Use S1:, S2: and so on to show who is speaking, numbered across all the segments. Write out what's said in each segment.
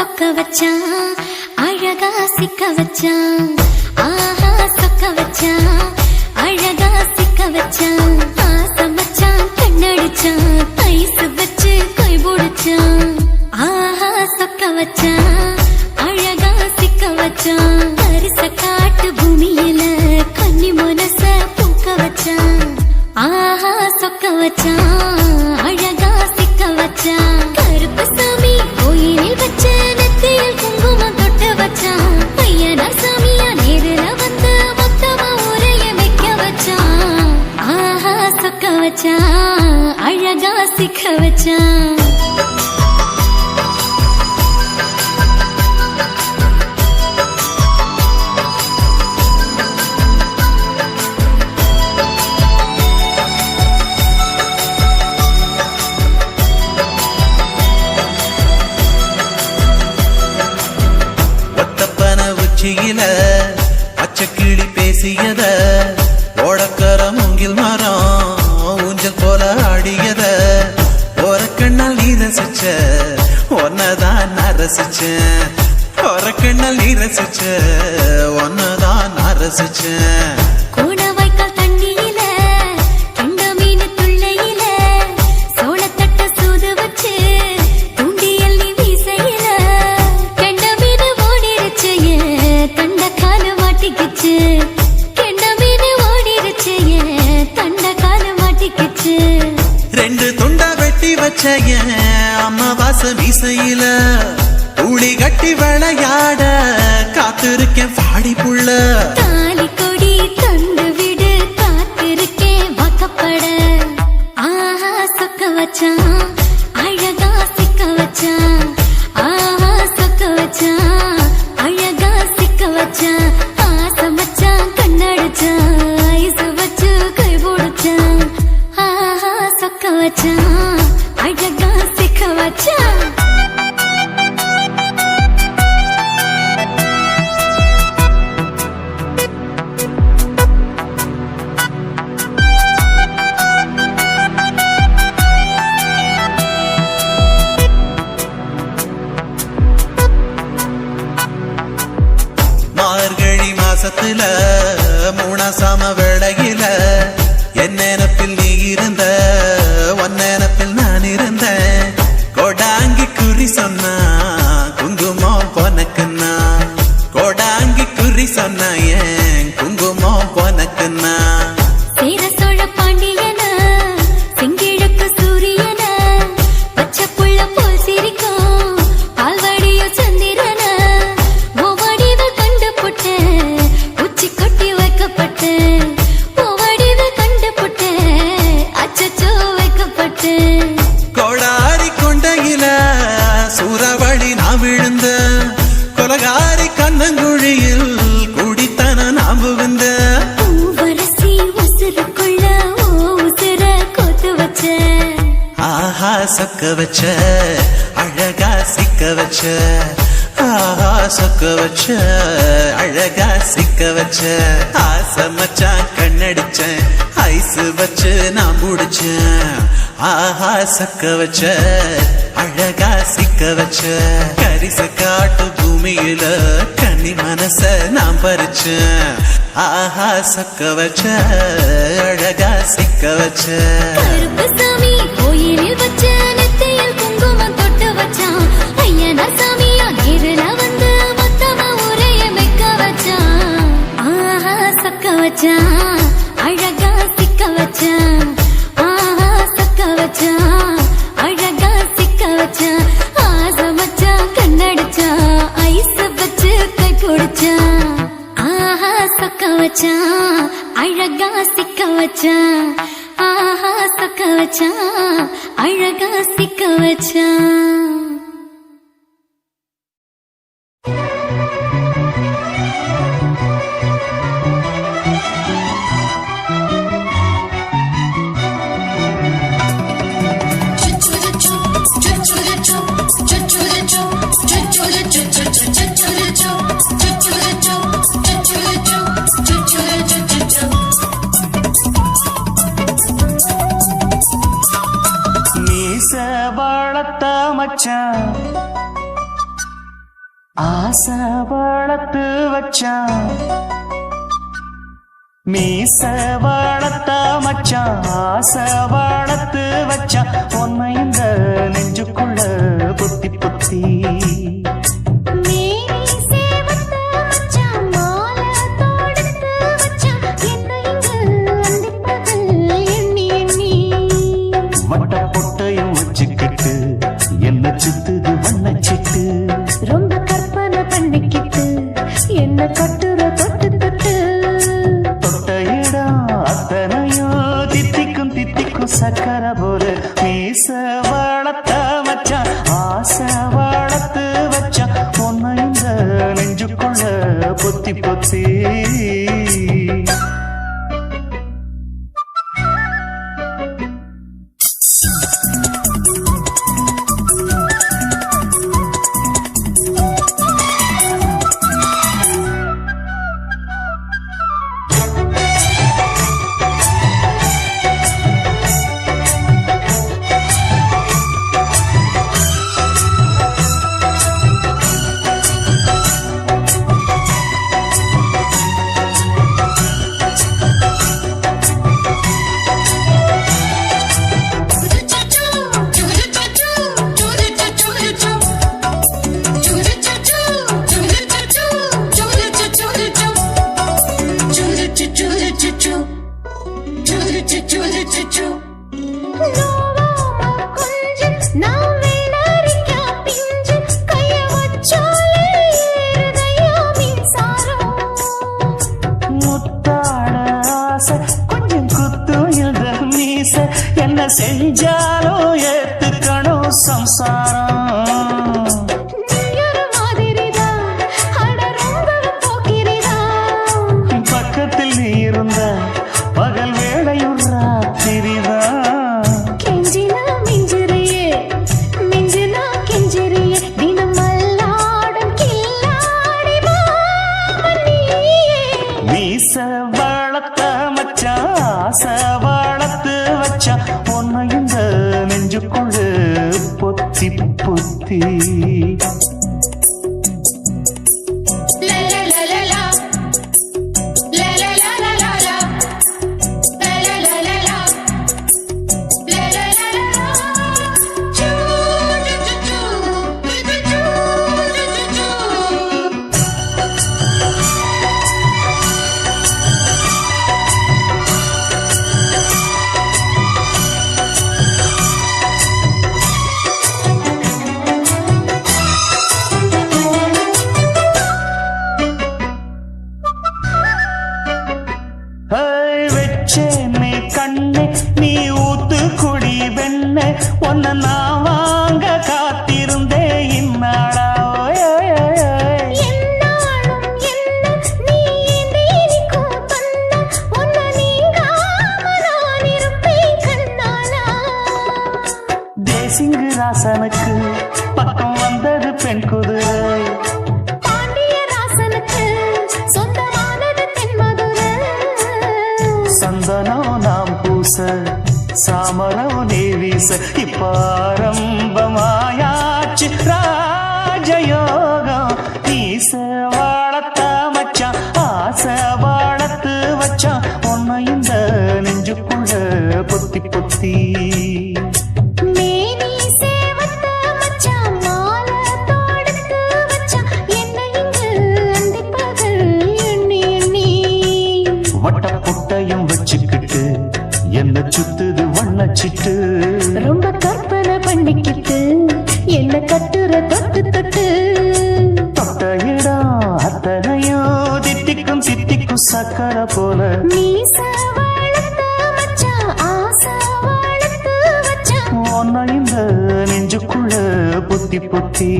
S1: சொக்க வச்சான் அழகா சிக்க வச்சான் ஆஹா சொக்க வச்சான் அழகா சிக்க வச்சான் ஆசமச்சான் கண்ணடிச்சான் ஐசு வச்சு கை போடுச்சான் ஆஹா சொக்க வச்சான் அழகா சிக்க வச்சான் அரிச காட்டு பூமியில கன்னி மனச பூக்க வச்சான் ஆஹா சொக்க வச்சான் அழகா சிக்க வச்சான் கருப்பு சாமி கோயிலில் வச்ச நெத்தியில் குங்குமம் தொட்டு வச்சான் பையனா சாமியா நேரில வந்து மொத்தமா ஊரைய வைக்க வச்சான் ஆஹா சொக்க வச்சான் அழகா சிக்க வச்சான்
S2: பச்சைக்கிளி பேசியத ஓடக்கர மூங்கில் மரம் ஊஞ்சல் போல ஆடியத ஒரு கண்ணால் நீ ரசிச்ச ஒன்னதான் நான் ரசிச்சேன் ஒரு கண்ணால் நீ ரசிச்ச ஒன்னதான் நான் ரசிச்சேன் ரெண்டு துண்டா வெட்டி வச்ச அம்மாவாச மீசையில ஊழி கட்டி விளையாட காத்திருக்கேன் பாடி புள்ள
S1: தாலி கொடி தந்து விடு காத்திருக்கேன் வாக்கப்பட ஆஹா சொக்க வச்சான் அழகா சிக்க வச்சான் ஆஹா சொக்க வச்சான் அழகா சிக்க வச்சான் ஆசமச்சான் கண்ணடிச்சான் ஐசு வச்சு கை போடுச்சான் ஆஹா சொக்க வச்சான் அழகா சிக்க வச்சான்
S2: மார்கழி மாசத்துல மூணாசாம வேளையில என் நினப்பில் நீ இருந்த உன் நினப்பில் நான் இருந்தேன் கோடாங்கி குறி சொன்னா குங்குமம் பொனக்குன்னா கோடாங்கி குறி சொன்னா ஏன் குங்குமம் பொனக்குன்னா
S1: சேர சோழ பாண்டியன செங்கிழக்கு சூரியன பச்சை புள்ள போல் சிரிக்கும் பால்வடியோ சந்திரன ஓவடிவ கண்டு புட்ட உச்சி கொட்டி வைக்கப்பட்டு ஓவடிவ கண்டு புட்ட அச்சச்சோ வைக்கப்பட்டு
S2: கோடாரி கொண்டையில சூறாவளி நான் விழுந்த கொலகாரி கண்ணங்குழியில் குடித்தன நான் புகுந்த
S1: பூவரசி உசுருக்குள்ள உசுர கோத்து வச்ச
S2: ஆஹா சொக்க வச்ச அழகா சிக்க வச்ச ஆஹா சொக்க வச்ச அழகா சிக்க வச்ச ஆசமச்சான் கண்ணடிச்சேன் ஐசு வச்சு நான் முடிச்சேன் ஆஹா சொக்க வச்ச அழகா சிக்க வச்ச கரிச காட்டு பூமியில கன்னி மனச நான் பறிச்சேன் ஆஹா சொக்க வச்ச அழகா சிக்க வச்ச
S1: கருப்பு சாமி கோயிலில் வச்ச நெத்தியில் குங்குமம் தொட்டு வச்சான் ஐயனா சாமியா நேரில வந்து மொத்தமா ஊரைய வைக்க வச்சான் ஆஹா சொக்க வச்சான் அழகா சிக்க வச்சான் ஆஹா சொக்க வச்சான் அழகா சிக்க வச்சான் ஆசமச்சான் கண்ணடிச்சான் ஐசு வச்சு கை பிடிச்சான் ஆஹா சொக்க வச்சான் அழகா சிக்க வச்சான் ஆஹா சொக்க வச்சான் அழகா சிக்க வச்சான்
S2: வளர்த்த
S3: ஆசை வளர்த்து வச்சான் மீச வளர்த்த மச்சான் ஆசை வளர்த்து வச்சான் உன்னை இந்த நெஞ்சுக்குள்ள புத்தி புத்தி வட்ட பொட்டையும் வச்சுக்கிட்டு என்ன சுத்துது வண்ணச்சிட்டு
S1: ரொம்ப கற்பனை பண்ணிக்கிட்டு என்ன கட்டுற தொட்டு தொட்டு
S3: தொட்ட இடம் அத்தனையும் தித்திக்கும் தித்திக்கும் சக்கர போல மீச வளர்த்த மச்சான் ஆசை வளர்த்து வச்சான் உன்னை இந்த நெஞ்சுக்குள்ள பொத்தி பொத்தி என்ன செஞ்சாலும் ஏத்துக்கணும் சம்சாரம் பக்கத்தில் நீ இருந்த பகல் வேளையும் ராத்திரிதான்
S1: கெஞ்சினா மிஞ்சிறியே மிஞ்சினா கெஞ்சிறியே தினம் மல்லாடும் கில்லாடி
S3: மீச வளர்த்த மச்சான் ஆசை வளர்த்து வச்சான் உன்னை இந்த நெஞ்சுக்குள்ள பொத்தி பொத்தி வச்சேனே கண்ணே நீ ஊத்து குடி வெண்ணே உன்னை நான் வாங்க காத்திருந்தே இந்நாளா தேசிங்கு ராசனுக்கு பக்கம் வந்தது பெண் குதிரை சந்தனம் நாம் பூச சாமரம் நீ வீச இப்பாரம்பமாயாச்சு ராஜயோகம் ஈச வாழத்த மச்சான் ஆசை வாழத்து வச்சான் உன்னை இந்த நெஞ்சுக்குள்ள பொத்தி பொத்தி வட்ட பொட்டையும் வச்சுக்கிட்டு என்ன சுத்துது வண்ணச்சிட்டு
S1: ரொம்ப கற்பனை பண்ணிக்கிட்டு என்ன கட்டுற தொட்டு தொட்டு
S3: தொட்ட இடம் அத்தனையும் தித்திக்கும் தித்திக்கும் சக்கர போல
S1: மீச வளர்த்த மச்சான் ஆசை வளர்த்து வச்சான்
S3: உன்னை இந்த நெஞ்சுக்குள்ள பொத்தி பொத்தி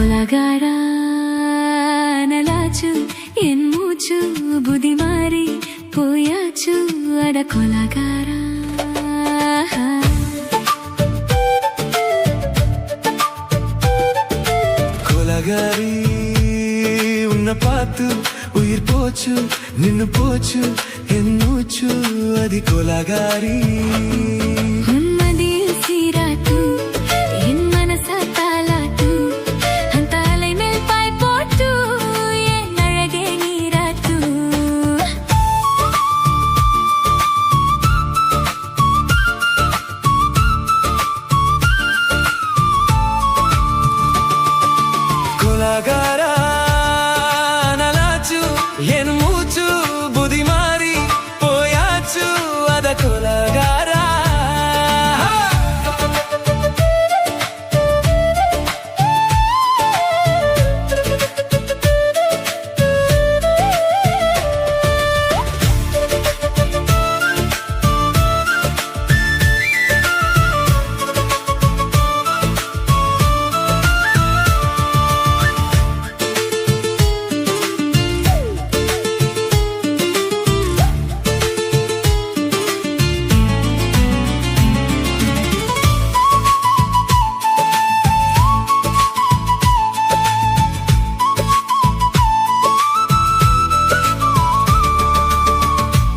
S1: கொலகாரா நலாச்சு என் மூச்சு புதி மாறி போயாச்சு அட கொலகாரா
S2: கொலகாரி உன்னை பார்த்து உயிர் போச்சு நின்னு போச்சு என் மூச்சு அது கொலகாரி
S1: உன்மதியில் சீராட்டு என் மனச தாலாட்டு அந்த அலை மேல் பாய் போட்டு என் அழகே நீராட்டு
S2: கொலகாரா நலாச்சு என் மூச்சு புதி மாறி போயாச்சு அத கொலகாரா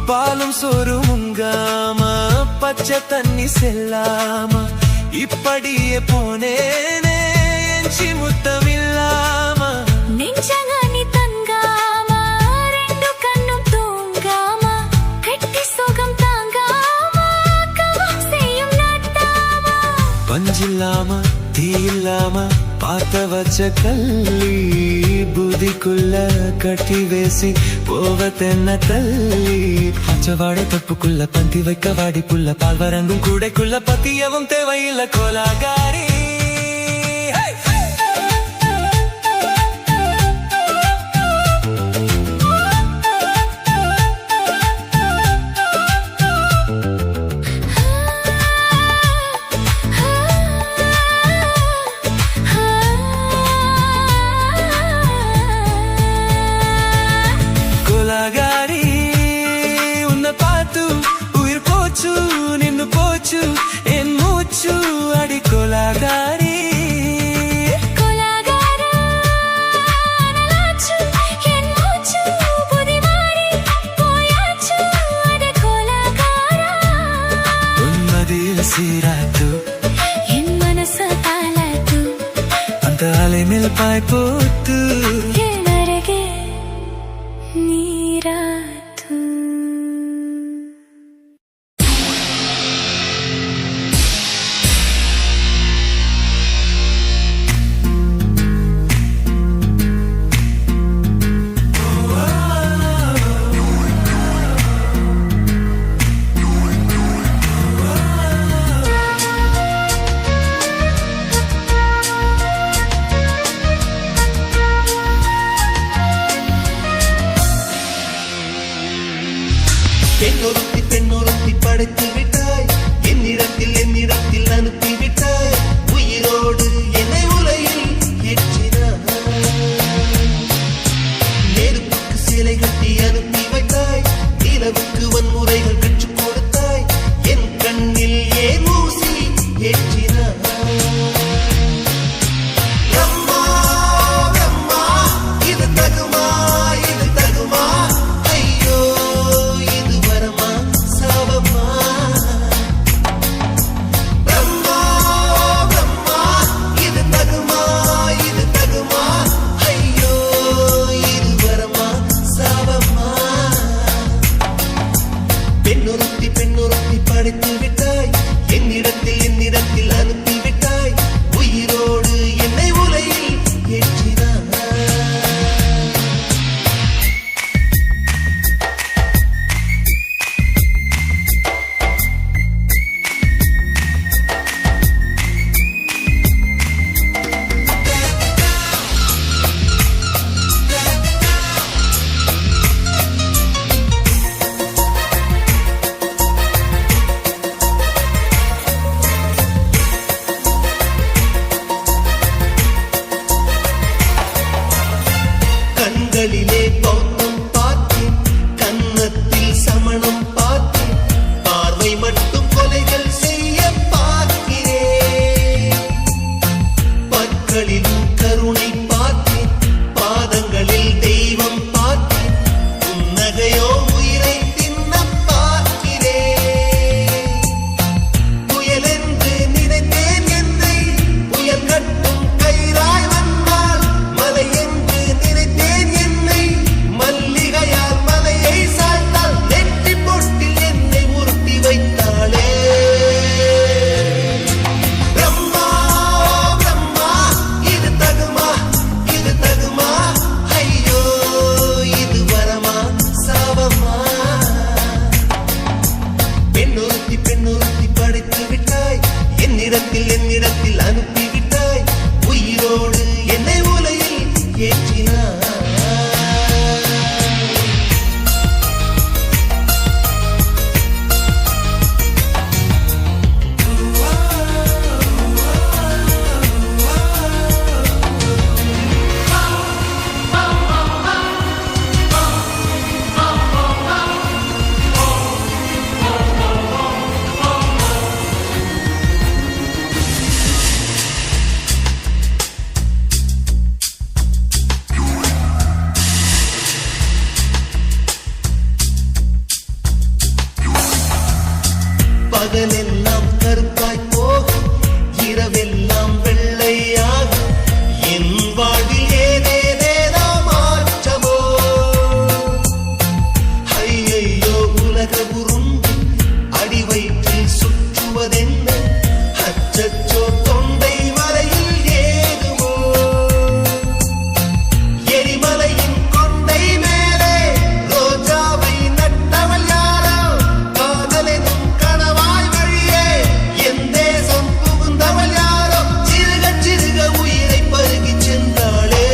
S2: பாலும் சோறும் உங்காம பச்சை தண்ணி செல்லாம இப்படியே போனேனே எஞ்சி முத்தமில்லாம
S1: நெஞ்சங்கனி தங்காம ரெண்டு கண்ணும் தூங்காம கட்டி சுகம் தாங்காம கவம் செய்யும் நாட்டாம
S2: பஞ்சில்லாம தீ இல்லாம பார்த்த வச்ச கல்லி புதிக்குள்ள கட்டி வேசி போவ தென்ன தள்ளி பச்சவாட தொப்புக்குள்ள பந்தி வைக்க வாடி புள்ள பால் வரங்கும் கூடைக்குள்ள பத்தியவும் தேவையில்லை கோலாகாரி கொலகாரி உன்னை பார்த்து உயிர் போச்சு நின்னு போச்சு என் மூச்சு அடி கொலகாரி
S1: கொலகாரா நலாச்சு என் மூச்சு புதி மாறி போயாச்சு அட கொலகாரா
S2: உன்மதியில் சீராட்டு
S1: என் மனச தாலாட்டு
S2: அந்த அலை மேல் பாய் போட்டு
S1: என் அருகே நீராட்டு
S4: பெண்ணொருத்தி படைத்து விட்டாய் என்னிடத்தில் அனுப்பி விட்டாய் உயிரோடு என்னை உலையில் ஏற்றினாய் நெருப்புக்கு சிலை கட்டி அனுப்பி வைத்தாய் நிலவுக்கு வன்முறைகள் கற்றுக் கொடுத்தாய் என் கண்ணில் ஏன் ஊசி ஏற்றினாய் அம்மா அம்மா இது தகுமா இது தகுமா ஐயோ இது வரமா சாபமா பூக்களிலும் கருணை பார்த்தேன், பாதங்களில் தெய்வம் பார்த்தேன், புன்னகையோ உயிரை தின்ன பார்க்கிறேன். புயலென்று நினைத்தேன் என்னை, புயல் கட்டும் கயிறாய் வந்தால், மலை என்று நினைத்தேன் என்னை, மல்லிகையால் மலையை சாய்த்தால், நெற்றி பொட்டில் என்னை உருட்டி வைத்தாளே. பிரம்மா பிரம்மா, இது தகுமா, இது தகுமா, ஐயோ இது வரமா சாபமா. பெண்ணொருத்தி பெண்ணொருத்தி படைத்து விட்டாய், என்னிடத்தில் அனுப்பிவிட்டாய், உயிரோடு என்னை உலையில் ஏற்றினாய். பகலெல்லாம் கருப்பாய் போகும், இரவெல்லாம் வெள்ளையாகும், என் வாழ்வில் ஏதேதேதோ மாற்றமோ. ஐயையோ உலக உருண்டு அடி வயிற்றில் சுற்றுவதென்ன, அச்சச்சோ தொண்டை வரையில் ஏதுமோ. எரிமலையின் கொண்டை மேலே ரோஜாவை நட்டவள் யாரோ, காதலெனும் கணவாய் வழியே என் தேசம் புகுந்தவள் யாரோ, சிறுக சிறுக உயிரை பருகிச் சென்றாளே.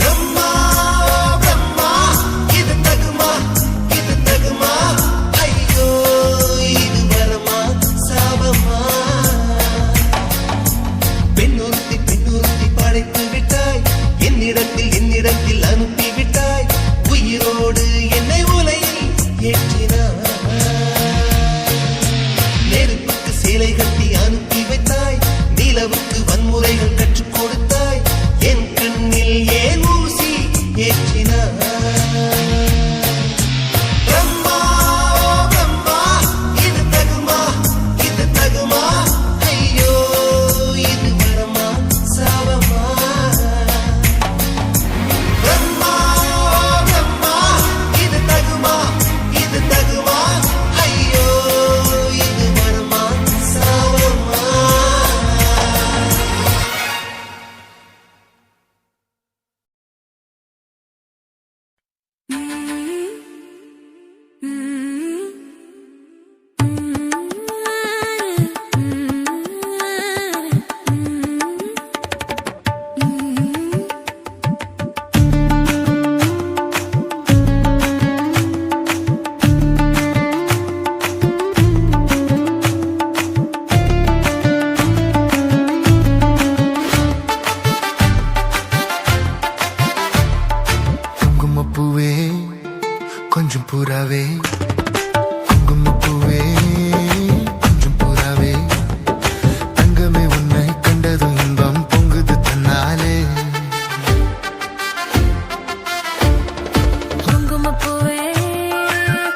S4: பிரம்மா பிரம்மா, இது தகுமா, இது தகுமா, ஐயோ இது வரமா சாபமா. பெண்ணொருத்தி பெண்ணொருத்தி படைத்து விட்டாய், என்னிடத்தில் அனுப்பிவிட்டாய், உயிரோடு என்னை உலையில் ஏற்றினாய். நெருப்புக்கு சேலை கட்டி அனுப்பி வைத்தாய், நிலவுக்கு வன்முறைகள் கற்றுக் கொடுத்தாய், என் கண்ணில் ஏன் ஊசி ஏற்றினாய். பிரம்மா பிரம்மா, இது தகுமா, இது தகுமா, ஐயோ இது வரமா சாபமா. பிரம்மா பிரம்மா, இது தகுமா, இது தகுமா, ஐயோ இது வரமா சாபமா.
S2: குங்குமப்பூவே கொஞ்சம் புறாவே, குங்குமப்பூவே கொஞ்சம் புறாவே, தங்கமே உன்னை கண்டதும் இன்பம் பொங்குது தன்னாலே.
S1: குங்குமப்பூவே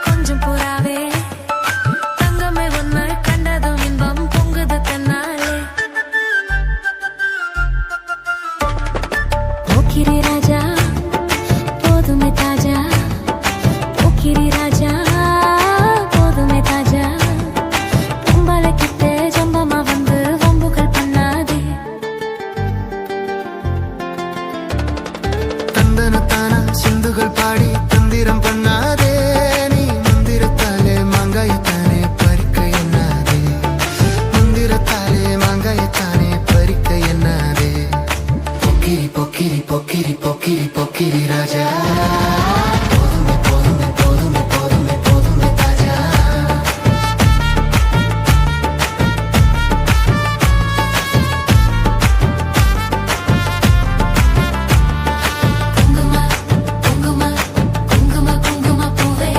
S1: கொஞ்சம் புறாவே, தங்கமே உன்னை கண்டதும் இன்பம் பொங்குது தன்னாலே. போக்கிரி ராஜா போதுமே தாஜா, போக்கிரி ராஜா போதுமே தாஜா, பொம்பளை கிட்ட ஜம்பமா வந்து வம்புகள் பண்ணாதே.
S2: தந்தனத்தான சிந்துகள் பாடி தந்திரம் பண்ணாதே, நீ மந்திரத்தாலே மாங்காயத்தானே பறிக்க எண்ணாதே, மந்திரத்தாலே மாங்காயத்தானே பறிக்க எண்ணாதே. பொக்கிரி பொக்கிரி பொக்கிரி பொக்கிரி பொக்கிரி ராஜா, போதுமே போதுமே போதுமே போதுமே போதுமே தாஜா.
S1: குங்கும குங்கும குங்கும குங்கும பூவே,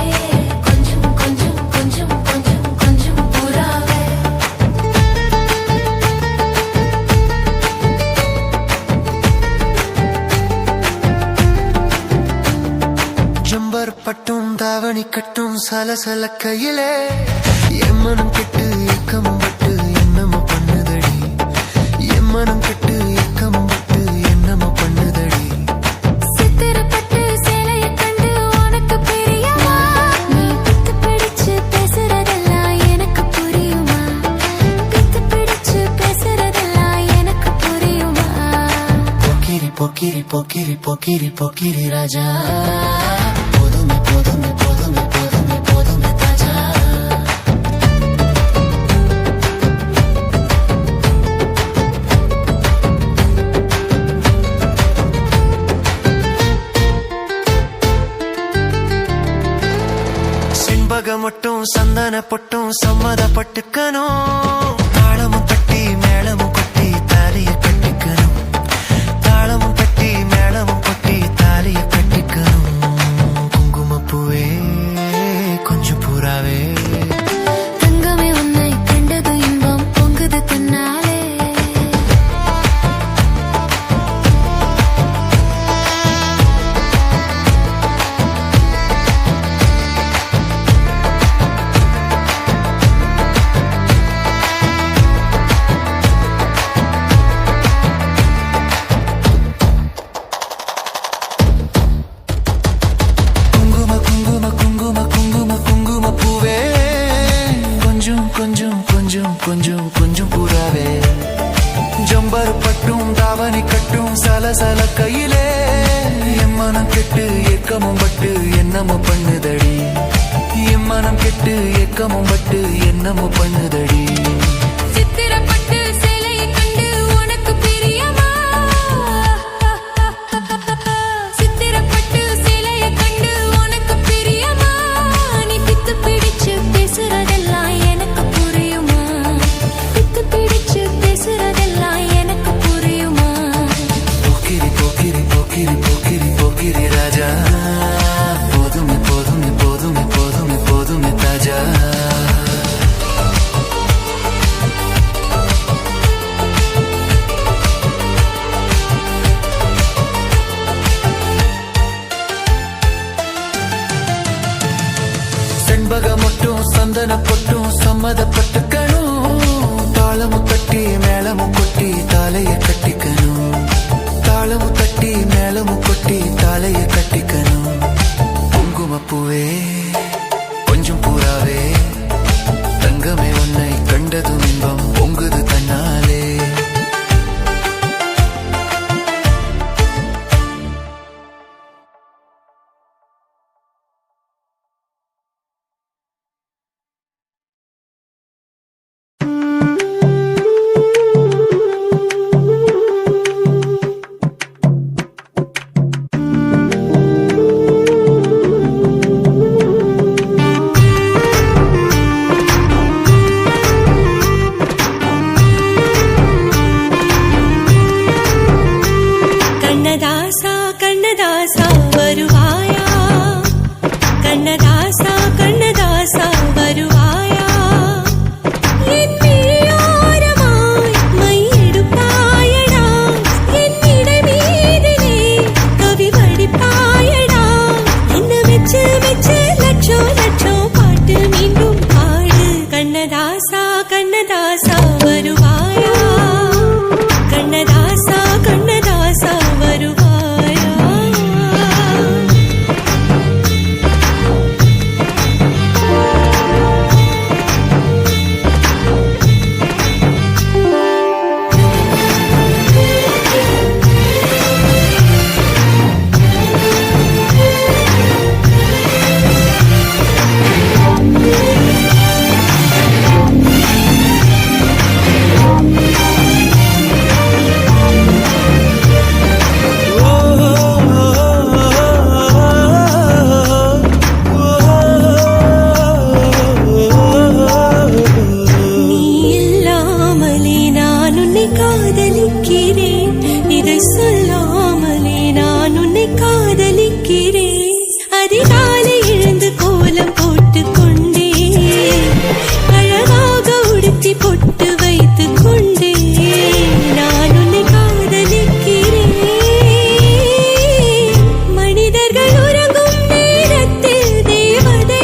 S1: கொஞ்சம் கொஞ்சம் கொஞ்சம் கொஞ்சம் கொஞ்சம் புறாவே.
S2: தாவணி கட்டும் சலசல கையிலே என் மனம் கெட்டு ஏக்கம் பட்டு என்னமோ பண்ணுதடி என் மனம் கெட்டு ஏக்கம் பட்டு என்னமோ பண்ணுதடி
S1: சித்திரப்பட்டு சேலைய கண்டு உனக்கு பிரியமா நீ பித்து பிடிச்சு பேசுறதெல்லாம் எனக்கு புரியுமா பித்து பிடிச்சு பேசுறதெல்லாம் எனக்கு புரியுமா
S2: போக்கிரி போக்கிரி போக்கிரி போக்கிரி போக்கிரி ராஜா போதுமே போதுமே போதுமே போதுமே போதுமே தாஜா செண்பக மட்டும் சந்தன பொட்டும் சம்மதப்பட்டுக்கணும் தாளமும் தட்டி மேளமும் கொட்டி தாலிய கட்டிக்கணும் தாளமும் தட்டி மேளமும் கொட்டி தாலிய கட்டிக்கணும் குங்குமப்பூவே கொஞ்சம் பூராவே
S1: தங்கமே உன்னை கண்டது இன்பம் பொங்குது தன்னாலே
S2: குங்கும குங்கும குங்கும குங்கும குங்கும பூவே கொஞ்சம் கொஞ்சம் கொஞ்சம் கொஞ்சம் கொஞ்சம் பூராவே ஜம்பர் பட்டும் தாவணி கட்டும் சலசல கையிலே என் மனம் கெட்டு ஏக்கமும் பட்டு என்னமோ பண்ணுதடி என் மனம் கெட்டு ஏக்கமும் பட்டு என்னமோ பண்ணுதடி
S1: சித்திரப்பட்டு சேலைய கண்டு உனக்கு பிரியமா சித்திரப்பட்டு சேலைய கண்டு உனக்கு பிரியமா நீ பித்து பிடிச்சு பேசுறதெல்லாம் எனக்கு புரியுமா பித்து பிடிச்சு பேசுறதெல்லாம் எனக்கு புரியுமா
S2: போக்கிரி போக்கிரி போக்கிரி போக்கிரி போக்கிரி ராஜா போதுமே போதுமே போதுமே போதுமே போதுமே தாஜா செண்பக மட்டும் சந்தன பொட்டும் சம்மதப்பட்டுக்கணும் தாளமும் தட்டி மேளமும் கொட்டி தாலைய கட்டிக்கணும் தாளமும் தட்டி மேளமும் கொட்டி தாலைய கட்டிக்கணும் குங்குமப்பூவே கொஞ்சம் பூராவே தங்கமே உன்னை கண்டதும் இன்பம் பொங்குது தன்னாலே
S5: கண்ணதாசா கண்ணதாசா வருவாயா கண்ணதாசா கண்ணதாசா வருவாயா என் விழியோரமாய் மையெடுப்பாயடா என் இடை மீதிலே கவி வடிப்பாயடா என்ன வெச்சு வெச்சு லட்சம் லட்சம் பாட்டு மீண்டும் பாடு கண்ணதாசா கண்ணதாசா வருவாயா கண்ணதாசா கண்ணதாசா வருவாயா தேவதை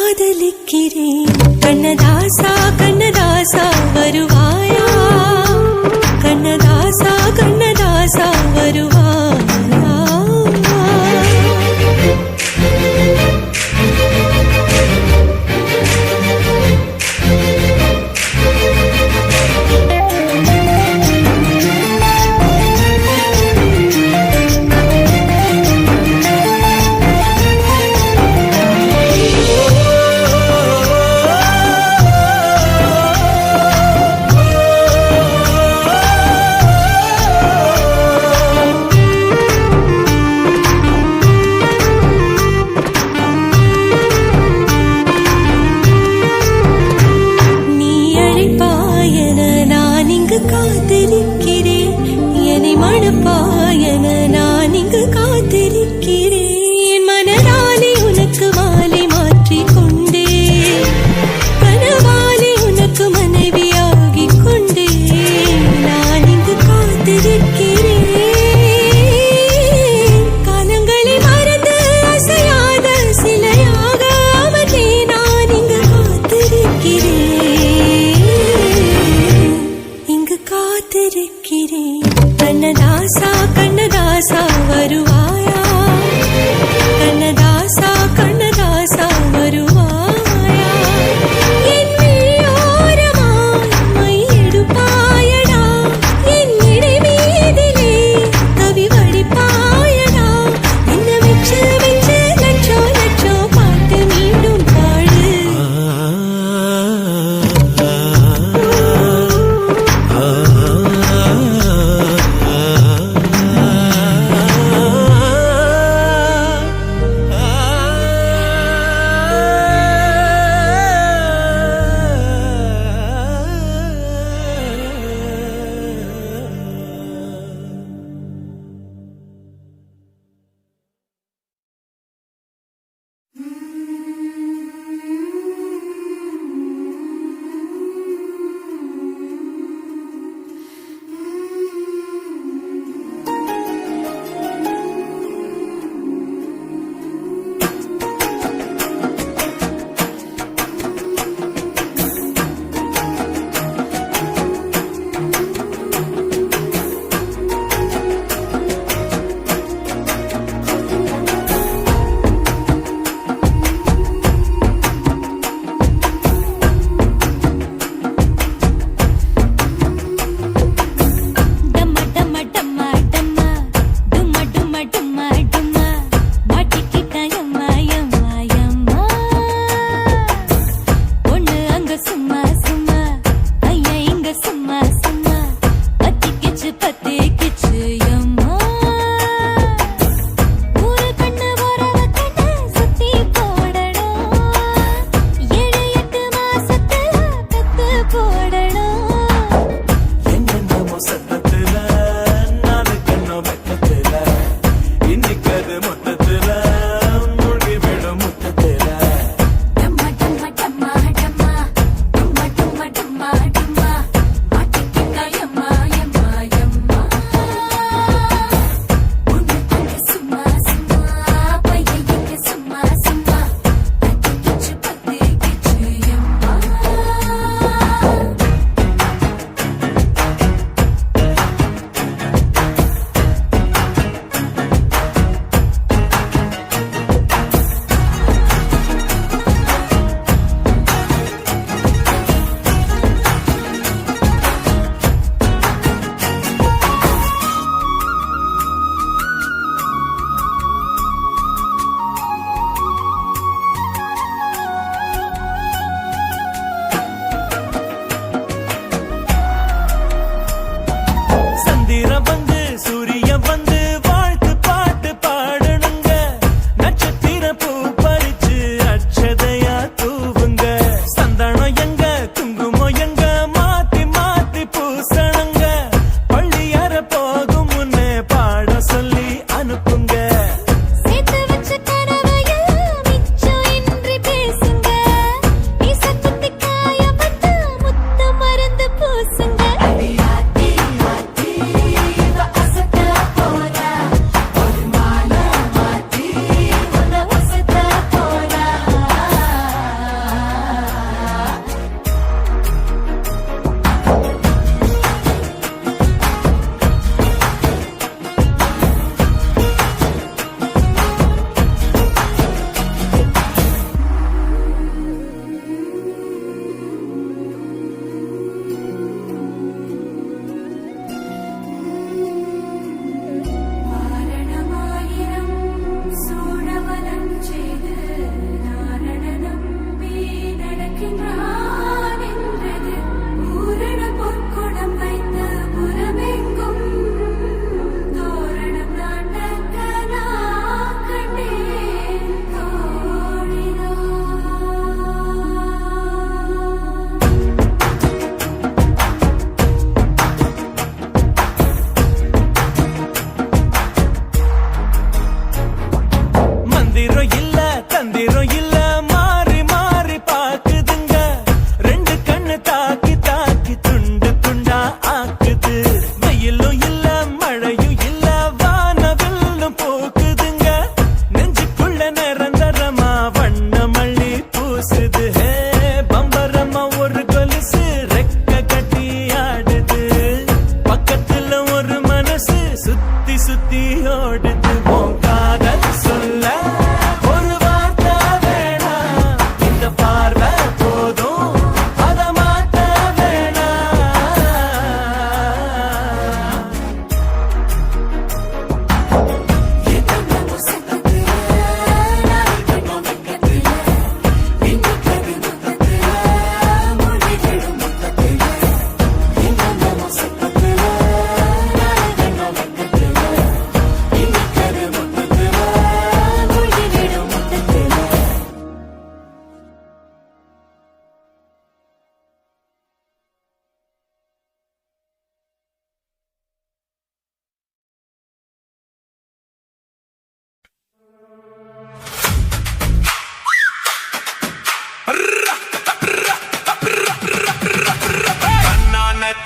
S5: காதலிக்கிறேன் கண்ணதாசா கண்ணதாசா வருவாயா கண்ணதாசா கண்ணதாசா வருவாயா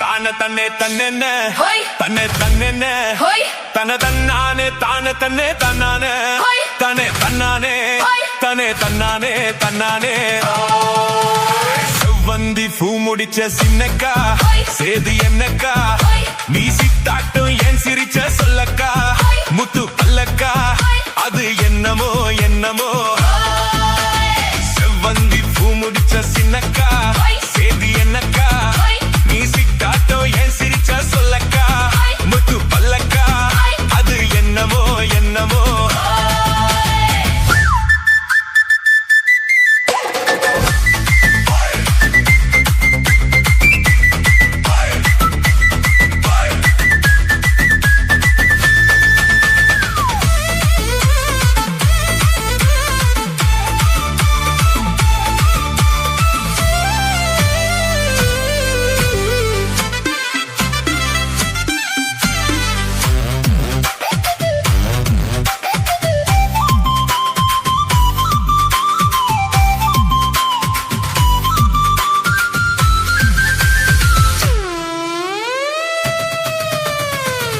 S6: தான தன்னே தன்னென்ன
S1: ஹோய்.
S6: தன்னை தன்னென்ன
S1: ஹோய்.
S6: தன தன்னானே தான தன்னே தன்னானே
S1: ஹோய்.
S6: தனே தன்னானே
S1: ஹோய்.
S6: தனே தன்னானே தன்னானே செவ்வந்தி பூ முடிச்ச சின்னக்கா
S1: ஹோய்.
S6: சேது என்னக்கா
S1: ஹோய்.
S6: நீ சித்தாட்டும் ஏன் சிரிச்ச சொல்லக்கா
S1: ஹோய்.
S6: முத்து பல்லக்கா
S1: ஹோய்.
S6: அது என்னமோ என்னமோ செவ்வந்தி பூ முடிச்ச சின்னக்கா
S1: ஹோய்.
S6: சேது என்னக்கா
S1: ஹோய்.
S6: நீ சித்தாட்டோ ஏன் சிரிச்ச சொல்லக்கா
S1: ஹோய்.
S6: முத்து பல்லக்கா
S1: ஹோய்.
S6: அது என்னமோ என்னமோ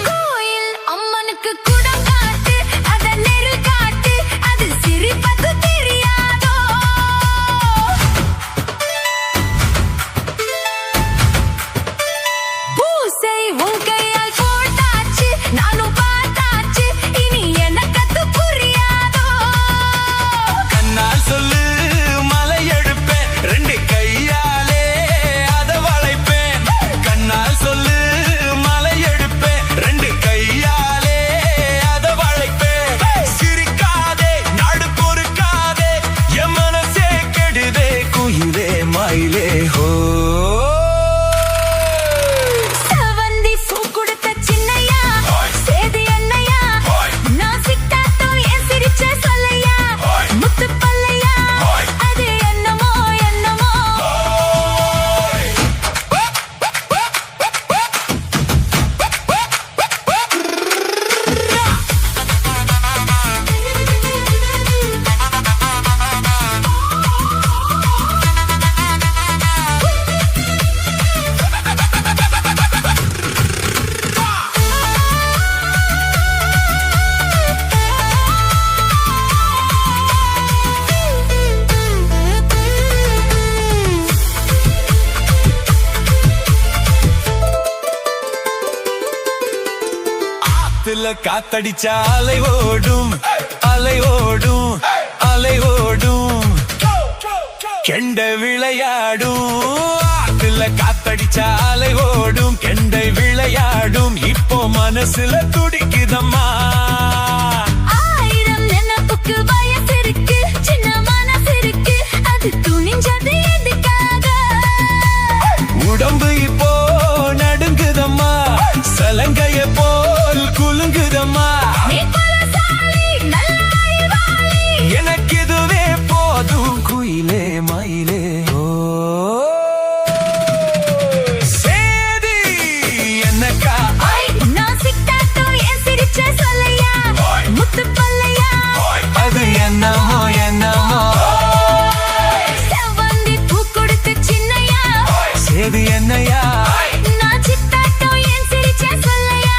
S1: கோயில் அம்மனுக்கு குடம் காட்டு அத நெருள் காட்டு அது சிரிப்பது தெரியாதோ பூசை உன் கையால் போட்டாச்சு நானும் பார்த்தாச்சு இனி எனக்கு அது புரியாதோ
S6: கண்ணால் சொல்லு மலை எடுப்பேன் ரெண்டு கையாலே அத வளைப்பேன் கண்ணால் சொல்லு மலை எடுப்பேன் ரெண்டு கையாலே அத வளைப்பேன் சிரிக்காதே நாடு பொறுக்காதே என் மனசே கெடுதே குயிலே மயிலே ஹோ
S1: செவந்தி பூ கொடுத்த சின்னையா சேது என்னையா நான் சிட்டாட்டோ ஏன் சிரிச்ச சொல்லையா முத்து பல்லையா அது என்னமோ என்னமோ
S6: ஆத்துல காத்தடிச்சா அலை ஓடும் அலை ஓடும் அலை ஓடும் கெண்டை விளையாடும் ஆத்துல காத்தடிச்சா அலை ஓடும் கெண்டை விளையாடும் இப்போ மனசுல துடிக்குதம்மா
S1: ஆயிரம் நினைப்புக்கு வயசு இருக்கு சின்ன மனசு இருக்கு அது துணிஞ்சது எதுக்காக
S6: உடம்பு இப்போ நடுங்குதம்மா சலங்கைய போல் குலுங்குதம்மா
S1: நீ பலசாலி நல்ல அறிவாளி
S6: எனக்கு இதுவே போதும் குயிலே மயிலே ஓ சேதி என்னக்கா
S1: நான் சிட்டாட்டோ ஏன் சிரிச்ச சொல்லையா முத்து பல்லையா
S6: அது என்னமோ என்னமோ
S1: செவந்தி பூ கொடுத்த சின்னையா
S6: சேதி என்னையா
S1: நான் சிட்டாட்டோ ஏன் சிரிச்ச சொல்லையா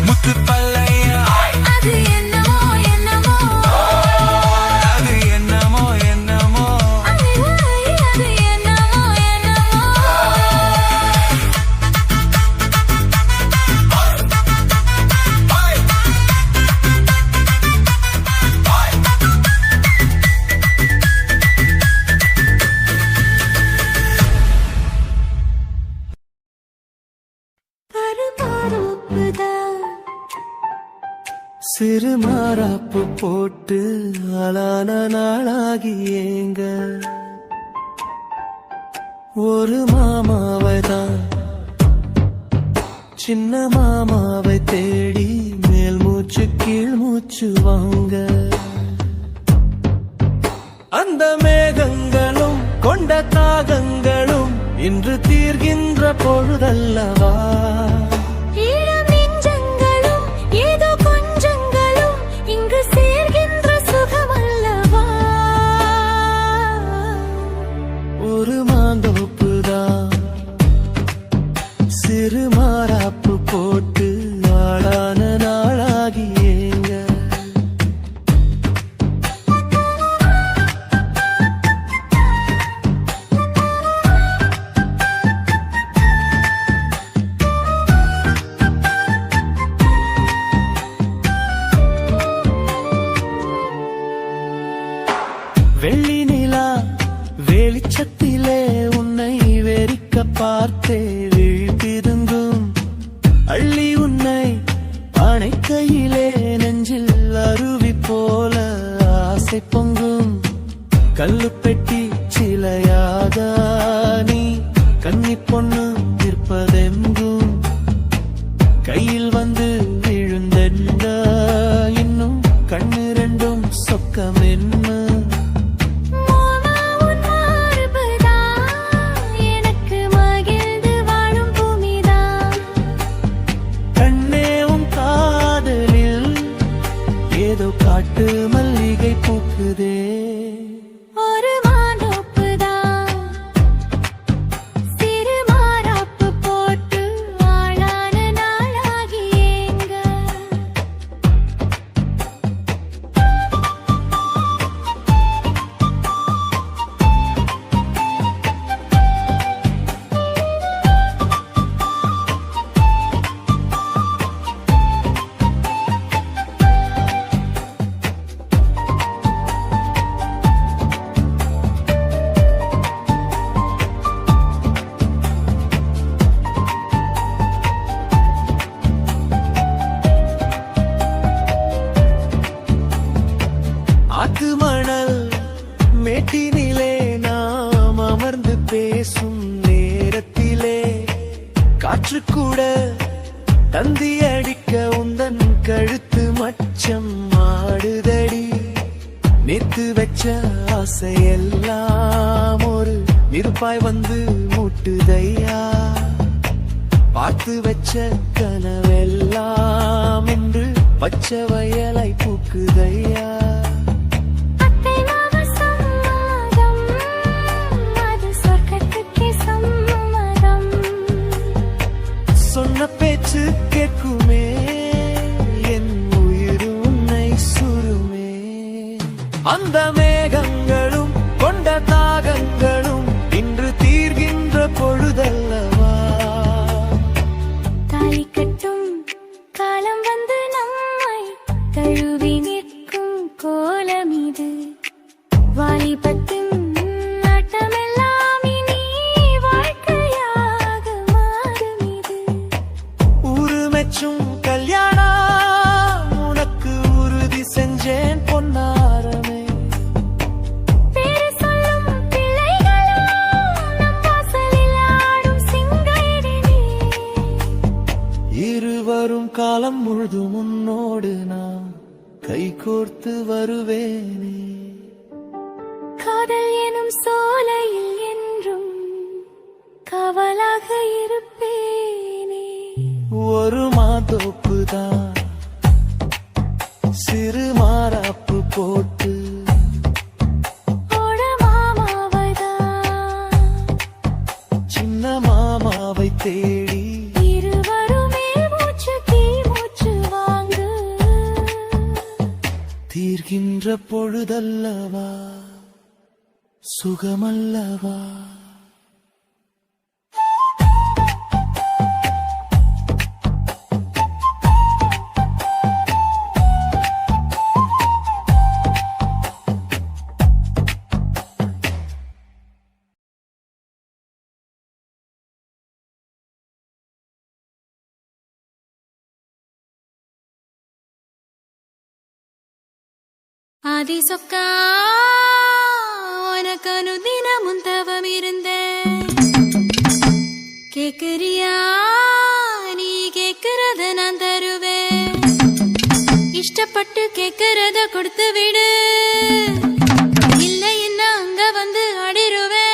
S6: முத்து பல்லையா
S1: அது என்னமோ என்னமோ
S6: அது என்னமோ என்னமோ
S1: அது என்னமோ என்னமோ
S2: சிறு மாறாப்பு போட்டு ஆளான நாளாகி ஏங்க ஒரு மாமாவை தான் சின்ன மாமாவை தேடி மேல் மூச்சு கீழ் மூச்சு வாங்க அந்த மேகங்களும் கொண்ட தாகங்களும் இன்று தீர்கின்ற பொழுதல்லவா
S1: ஈழம் நெஞ்சங்களும் ஏதோ கொஞ்சங்களும் இங்கு சேர்கின்ற சுகமல்லவா
S2: ஒரு மாந்தோப்புதான் சிறு மாறாப்பு போட்டு ஆளான நாளாகி ஏங்க வெள்ளி நிலா வெளிச்சத்திலே உன்னை வெறிக்க பார்த்தே விழிப்பிருந்தும் அள்ளி உன்னை அணைக்கையிலே நெஞ்சில் அருவி போல ஆசை பொங்கும் கல்லு பெட்டி சிலையாக நீ கன்னி பொண்ணு நிற்பதெங்கும் கையில் வந்து விழுந்தென்ன இன்னும் கண்ணு ரெண்டும் சொக்கம் என்ன
S1: மாமா உன் மார்புதான் எனக்கு மகிழ்ந்து வாழும் பூமிதான்.
S2: கண்ணே உன் காதலில் ஏதோ காட்டு மல்லிகை பூக்குதே
S1: ஒரு மாந்தோப்புதான் சிறு மாறாப்பு போட்டு ஆளான நாளாகி ஏங்க.
S2: ஆத்து மணல் மேட்டினிலே நாம் அமர்ந்து பேசும் நேரத்திலே காற்று கூட தந்தி அடிக்க உந்தன் கழுத்து மச்சம் ஆடுதடி நேத்து வச்ச ஆசையெல்லாம் ஒரு நெருப்பாய் வந்து மூட்டுதையா பார்த்து வச்ச கனவெல்லாம் இன்று பச்சை வயலை பூக்குதையா
S1: அத்தை மாமா சம்மதம் அது சொர்க்கத்துக்கே சம்மதம்.
S2: சொன்ன பேச்சு கேட்குமே என் உயிர் உன்னை சுருமே அந்த மேகங்களும் கொண்ட தாகங்களும் இன்று தீர்கின்ற பொழுதல்லவா
S1: தாலி கட்டும் காலம் வந்து நம்மை தழுவி நிற்கும் கோலம் இது. வாலிபத்தின் நாட்டமெல்லாம் இனி வாழ்க்கையாக மாறும் இது.
S2: ஊருமெச்சும் கல்யாணம் உனக்கு உறுதி செஞ்சேன் பொன்னாரமே
S1: பேரு சொல்லும் பிள்ளைகளும் நம் வாசலில் ஆடும் சிங்காரினி.
S2: இருவரும் காலம் முழுதும் உன்னோடு நான் கைகோர்த்து வருவேனே
S1: காதல் எனும் சோலையில் என்றும் காவலாக இருப்பேனே.
S2: ஒரு மாதோப்புதான் சிறு மாறாப்பு போட்டு
S1: ஓட மாமாவதான்
S2: சின்ன மாமாவை தேடி
S1: இருவருமே மூச்சு தீ மூச்சு வாங்கு.
S2: தீர்கின்ற பொழுதல்லவா சுகமல்லவா
S1: ஆதி சொக்கா உனக்கு அனுதினமும் தவம் இருந்தேன். கேக்குறியா நீ கேக்குறத நான் தருவேன். இஷ்டப்பட்டு கேக்குறத கொடுத்து விடு, இல்லை என்ன அங்க வந்து அடிருவேன்.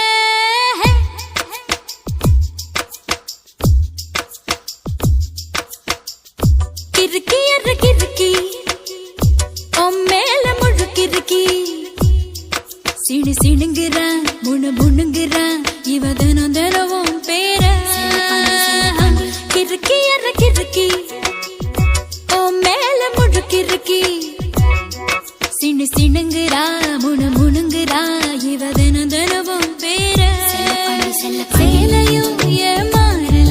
S1: கிறுக்கி எற கிறுக்கி மேல முழுக்கிருக்கி சிணு சிணுங்குற முணு முணுங்குற சிணுங்குறான் இவ தினம் தினவும் பேர கிறுக்கி அற கிறுக்கி ஓ மேல முழுக்கிறுக்கி சினு சிணுங்குறா முணுங்குறா இவ தினம் தினவும் பேர சேலையும் ஏன் மாறல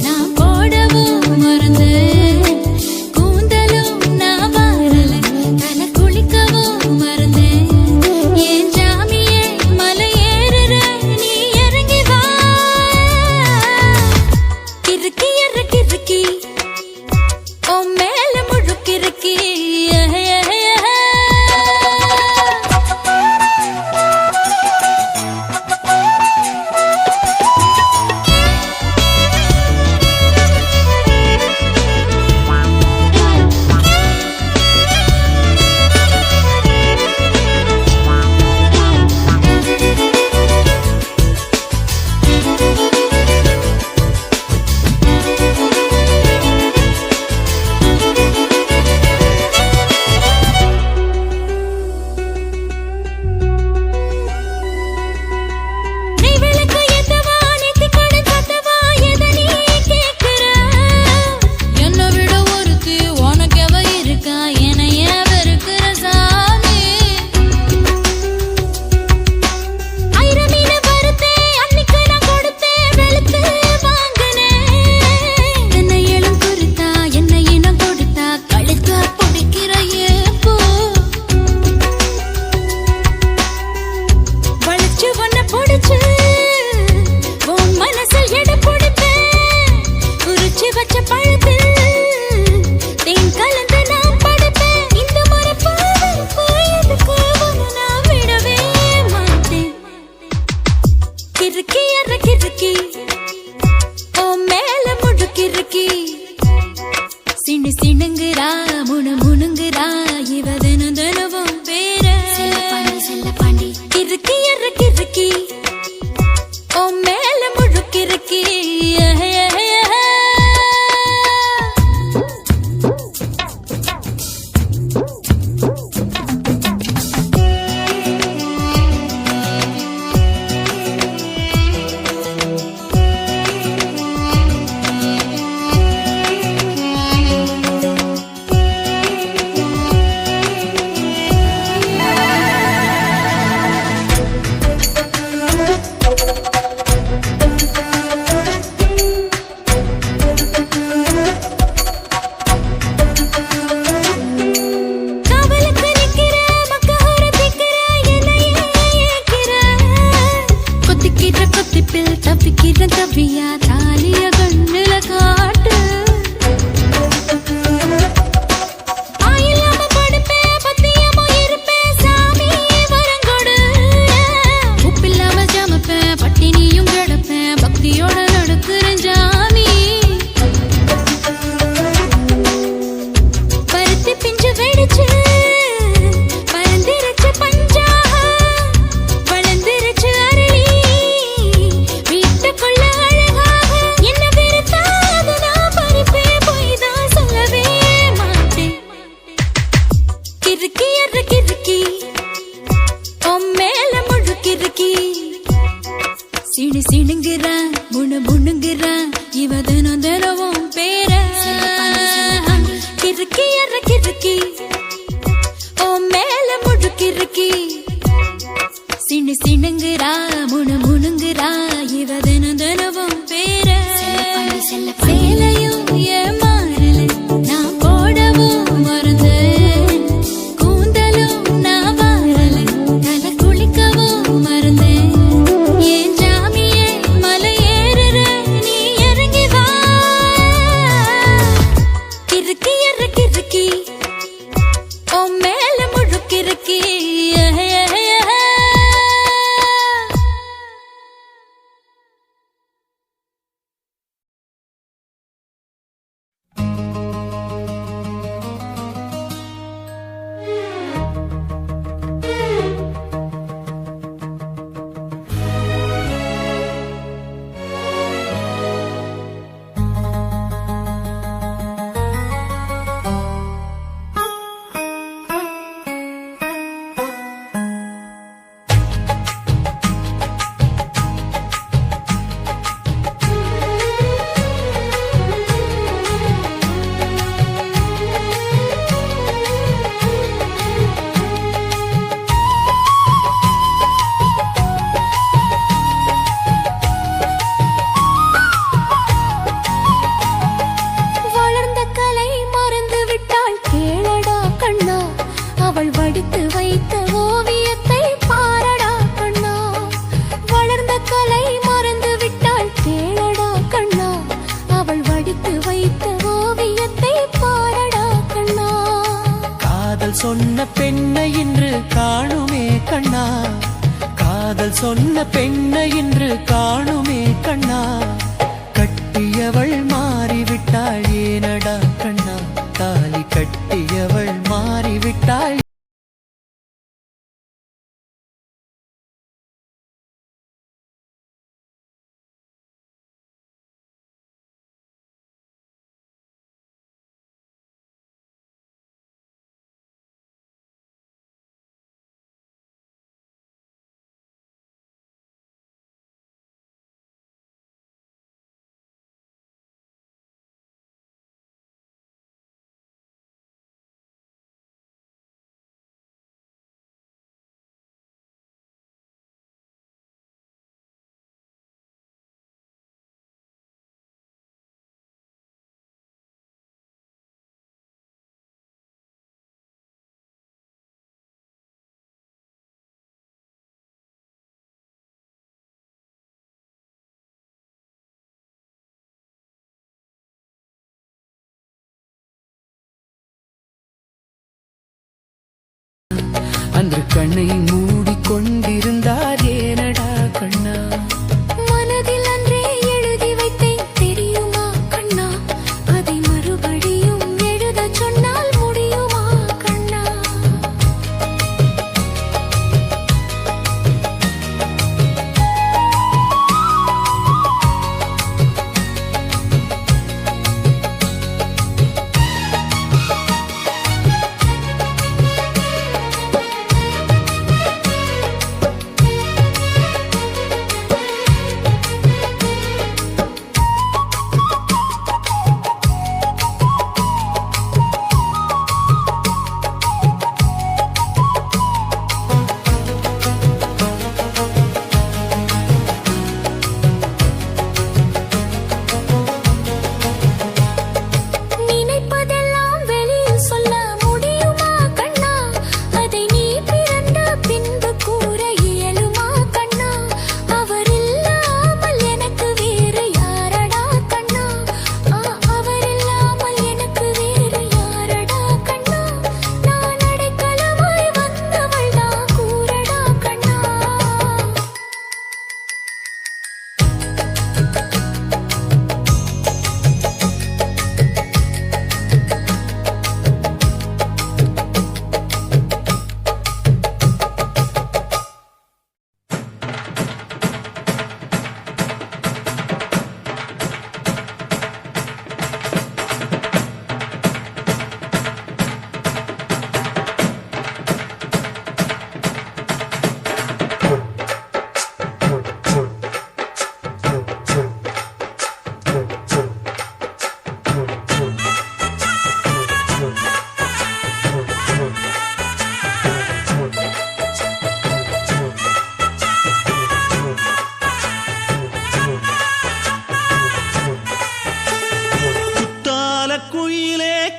S1: நான் போடவும் மறந்து கூந்தலும் நான் வாரல தலை குளிக்கவும் மறந்தேன் ஏன் ஜாமியே மலை ஏறுற நீ இறங்கி வா கிறுக்கி அற கிறுக்கி ஓ மேல முழுக்கிறுக்கி சிணுங்குறா முணுங்குறா இவ தினம் தினவும் பேர செல்லப்பாண்டி கிறுக்கி அற கிறுக்கி ஓ மேல முழுக்கிறுக்கி தப்பிக்கிற தப்பியா தாலிய கண்ணுல காட்டு ஆயில்லாம படுப்பேன் பத்தியமோ இருப்பேன் சாமி வரங்கொடு உப்பில்லாம ஜமப்பேன் பட்டினியும் கிடப்பேன் பக்தியோட நடக்குறேன் ஜாமி பருத்தி பிஞ்சு வெடிச்சு பறந்திருச்சு பஞ்சா வளர்ந்திருச்சு அரளி வீட்டுக்குள்ள அழகாக என்ன வெறுத்தாது நான் பறிப்பே போய் தான் சொல்லவே மாட்டேன் கிறுக்கி அற கிறுக்கி ஓ மேல முழுக்கிறுக்கி சிணுங்குறா முணுங்குறா இவ தினம் தினவும் பேர கிறுக்கி அற கிறுக்கி ஓ மேல முழுக்கிறுக்கி சிணுங்குறா முணுங்குறா இவ தினம் தினவும் பேர சேலையும் ஏன் மாறல நான் போடவும் மறந்து கூந்தலும் நான் வாரல தலை குளிக்கவும் மறந்தேன் ஏன் ஜாமியே மலை ஏறுற நீ இறங்கி வா கிறுக்கி அற கிறுக்கி ஓ மேல முழுக்கிறுக்கி
S7: சொன்ன பெண்ணை இன்று காணுமே கண்ணா, காதல் சொன்ன பெண்ணை இன்று காணுமே கண்ணா. கட்டியவள் மாறிவிட்டாள் ஏனடா கண்ணா, தாலி கட்டியவள் மாறிவிட்டாள். அன்று கண்ணை மூடிக்கொண்டிருந்தார் ஏனடா கண்ணா.
S1: மனதில் அன்றே எழுதி வைத்தேன் தெரியுமா கண்ணா, அதை மறுபடியும் எழுதச் சொன்னால் முடியுமா கண்ணா. நினைப்பதெல்லாம் வெளியில் சொல்ல முடியுமா கண்ணா, அதை நீ பிறந்த பின்பு கூற இயலுமா கண்ணா. அவர் இல்லாமல் எனக்கு வேறு யாரடா கண்ணா, அவர் இல்லாமல் எனக்கு வேறு யாரடா கண்ணா. நான் அடைக்கலமாய் வந்தவள் தான் கூறடா கண்ணா.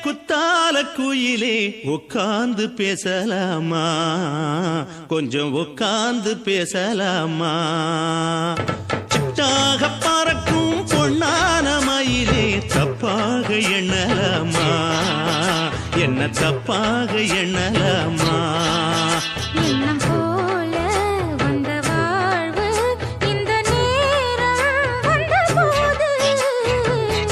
S4: குத்தால குயிலே உட்கார்ந்து பேசலாமா, கொஞ்சம் உட்கார்ந்து பேசலாமா. சிட்டாக பறக்கும் பொன்னான மயிலே தப்பாக எண்ணலாமா, என்ன தப்பாக எண்ணலாமா.
S1: எண்ணம் போல வந்த வாழ்வு இந்த நேரம் வந்தபோது,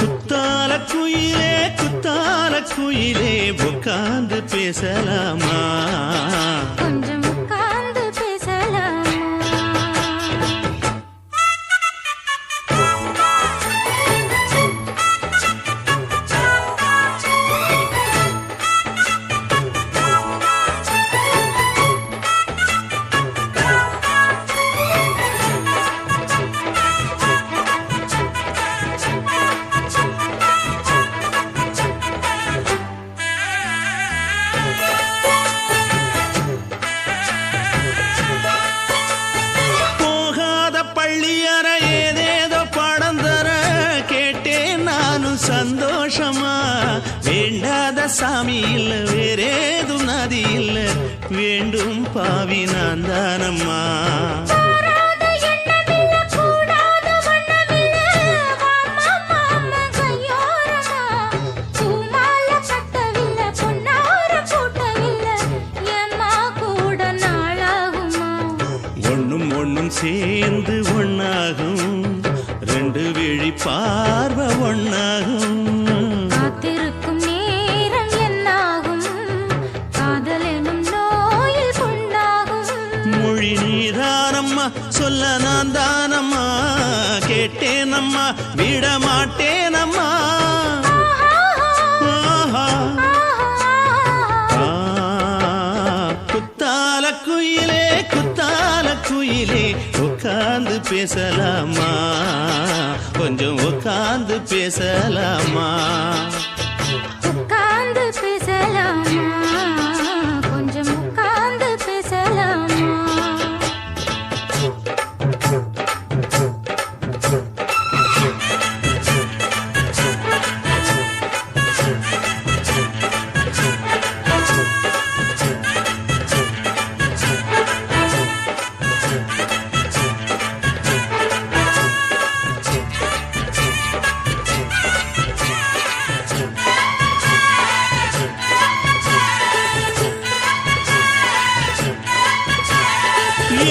S4: குத்தால குயிலே குத்தால குயிலே உட்கார்ந்து பேசலாமா,
S1: கொஞ்சம் உட்கார்ந்து பேசலாமா.
S4: சந்தோஷமா வேண்டாத சாமி இல்ல வேறேதும் நதி இல்ல வேண்டும் பாவி நான் தானம்மா.
S8: பார்வை ஒன்னாகும்.
S1: காத்திருக்கும் நேரம் என்னாகும் காதல் எனும் நோயில் புண்ணாகும்.
S8: மொழி நீதானம்மா சொல்ல நான் தானம்மா கேட்டேனம்மா விட மாட்டேனம்மா. ஆஹா. குத்தால குயிலே குத்தால குயிலே உட்கார்ந்து பேசலாமா கொஞ்சம் உட்கார்ந்து பேசலாமா.
S1: உட்கார்ந்து பேசலாமா கொஞ்சம் உட்கார்ந்து பேசலாமா.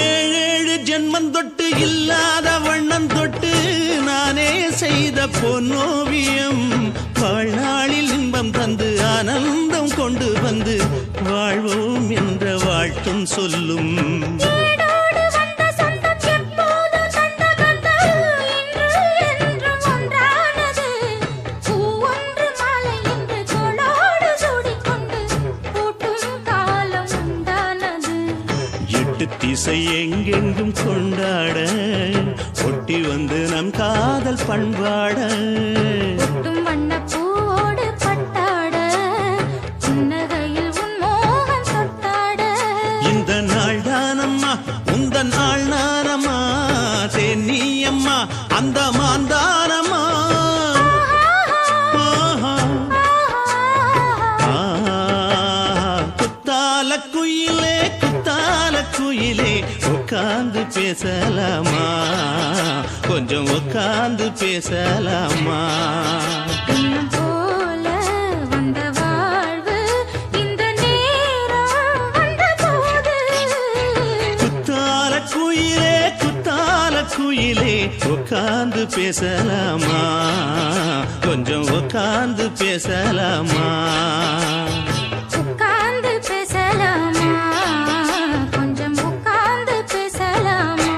S8: ஏழேழு ஜென்மம் தொட்டு இல்லாத வண்ணம் தொட்டு நானே செய்த பொன்னோவியம் வாழ்நாளில் இன்பம் தந்து ஆனந்தம் கொண்டு வந்து வாழ்வோம் என்ற வாழ்த்தும் சொல்லும்.
S1: ஏடோடு வந்த சொந்தம் எப்போதும் தந்த கந்தல் இன்று என்றும் ஒன்றானது. பூ ஒன்று மாலை என்று தோளோடு சூடிக்கொண்டு பூட்டும் காலம் உண்டானது.
S8: எட்டு திசை எங்கெங்கும் கொண்டாட ஒட்டி வந்து நம் காதல் பண்பாட.
S1: ஒட்டும் வண்ணப் பூவோடு பட்டாட புன்னகையில் உன் மோகம் தொட்டாட.
S8: இந்த நாள் தானம்மா உந்த நாள் நானம்மா தென்னியம்மா அந்த மாந்தானம்மா. ஆஹா. குத்தால குயிலே குத்தால குயிலே உட்கார்ந்து பேசலாமா கொஞ்சம் உட்கார்ந்து பேசலாமா.
S1: இன்னும் போல வந்த வாழ்வு இந்த நேரம் வந்தபோது.
S8: குத்தால குயிலே குத்தால குயிலே உட்கார்ந்து பேசலாமா கொஞ்சம் உட்கார்ந்து பேசலாமா.
S1: உட்கார்ந்து பேசலாமா கொஞ்சம் உட்கார்ந்து பேசலாமா.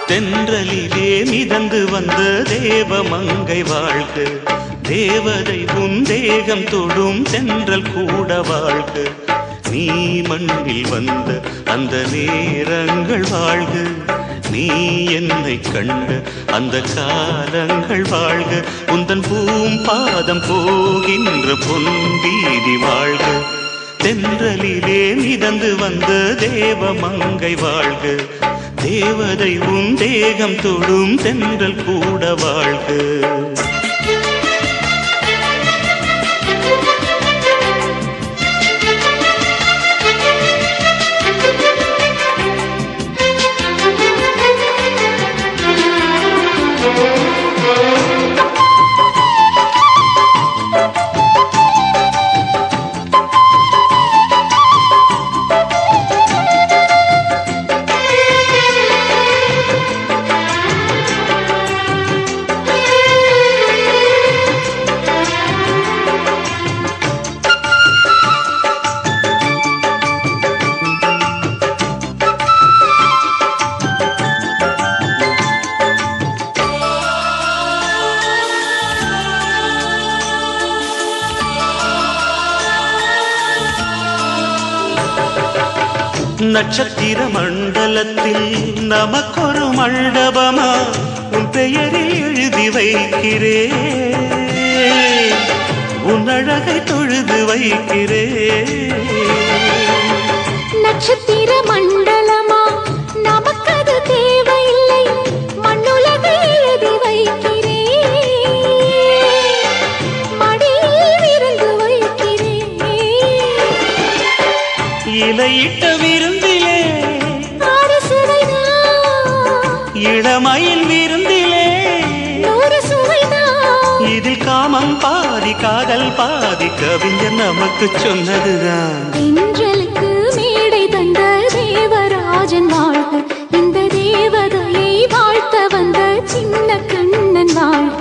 S3: தென்றலிலே மிதந்து வந்த தேவமங்கை வாழ்க தேவதை உன் தேகம் தொடும் தென்றல் கூட வாழ்க நீ மண்ணில் வந்த அந்த நேரங்கள் வாழ்க நீ என்னை கண்ட அந்த காலங்கள் வாழ்க உந்தன் பூம்பாதம் போகின்ற பொன்வீதி வாழ்க தென்றலிலே மிதந்து வந்த தேவமங்கை வாழ்க தேவதை உன் தேகம் தொடும் தென்றல் கூட வாழ்க. நட்சத்திர மண்டலத்தில் நமக்கொரு மண்டபமா உன் பெயரில் எழுதி வைக்கிறேன் உன் அழகை தொழுது வைக்கிறேன்
S1: நட்சத்திர மண்டலமா நமக்கது தேவை
S8: இளமையின் விருந்திலே
S1: நூறு சுவைதான்
S8: இதில் காமம் பாதி காதல் பாதி கவிஞர் நமக்கு சொன்னதுதான்.
S1: தென்றலுக்கு மேடை தந்த தேவராஜன் வாழ்க, இந்த தேவதையை வாழ்த்த வந்த சின்ன கண்ணன் வாழ்க.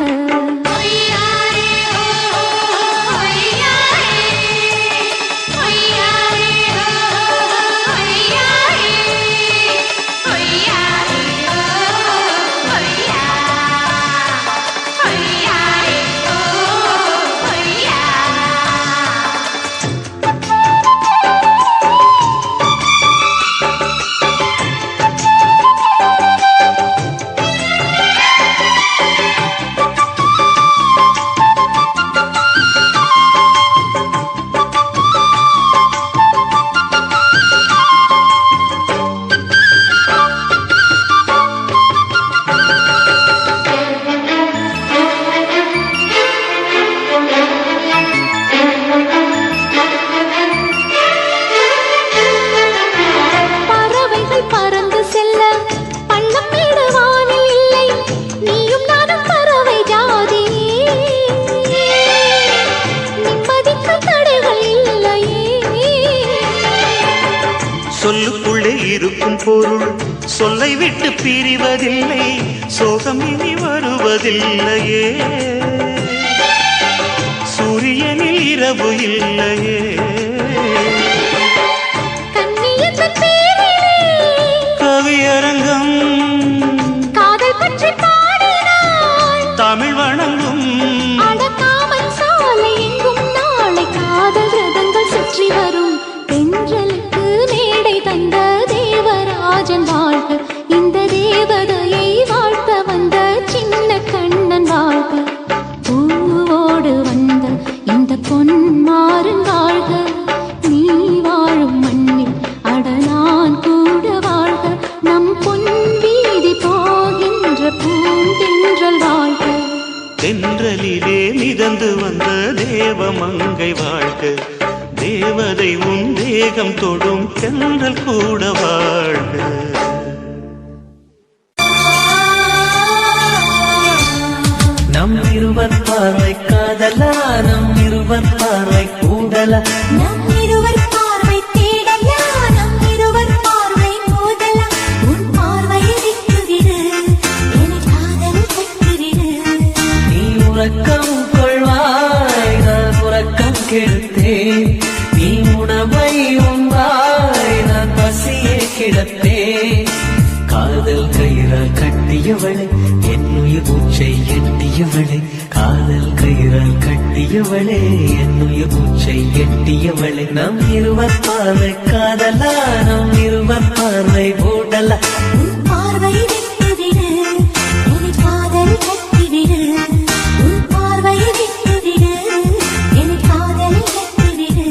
S8: சொல்லுக்குள்ளே இருக்கும் பொருள் சொல்லை விட்டு பிரிவதில்லை, சோகம் இனி வருவதில்லையே, சூரியனில் இரவு இல்லையே. கவியரங்கம்
S1: காதல் பற்றி பாடினாள்,
S8: தமிழ் வணங்கும்
S1: அடக்காமல் சாலை எங்கும் நாளை காதல் ரதங்கள் சுற்றி வரும். தென்றலுக்கு மேடை தந்த தேவராஜன் வாழ்க, இந்த தேவதையை வாழ்த்த வந்த சின்ன கண்ணன் வாழ்க. பூவோடு வந்த இந்த பொன்மாறன் வாழ்க, நீ வாழும் மண்ணில் அட நான் கூட வாழ்க. நம் பொன் வீதி போகின்ற பூந்தென்றல் வாழ்க.
S8: தென்றலிலே மிதந்து வந்த தேவமங்கை வாழ்க, தேவதை உன் தேகம் தொடும் தென்றல் கூட வாழ்க.
S7: நம் இருவர் பார்வை காதலா, நம் இருவர் பார்வை கூடலா,
S1: நம் இருவர் பார்வை தேடலா, நம் இருவர் பார்வை மோதலா. உன் பார்வையை விட்டுவிடு, என் காதல் கட்டுவிடு.
S7: நீ உறக்கம் கொள்வாய், நான் உறக்கம் கெடுத்தேன். நீ உணவை உண்பாய், நான் பசியே கிடப்பேன். காதல் கயிறால் கட்டியவளே, என் உயிர் மூச்சை எட்டியவளே. காதல் கயிறால் கட்டியவளே, என் உயிர் மூச்சை எட்டியவளே. நம் இருவர் பார்வை காதலா, நம் இருவர் பார்வை போடலா.
S1: உன் பார்வையை விட்டுவிடு, என் காதல் கட்டுவிடு. உன் பார்வையை விட்டுவிடு, என் காதல் கட்டுவிடு.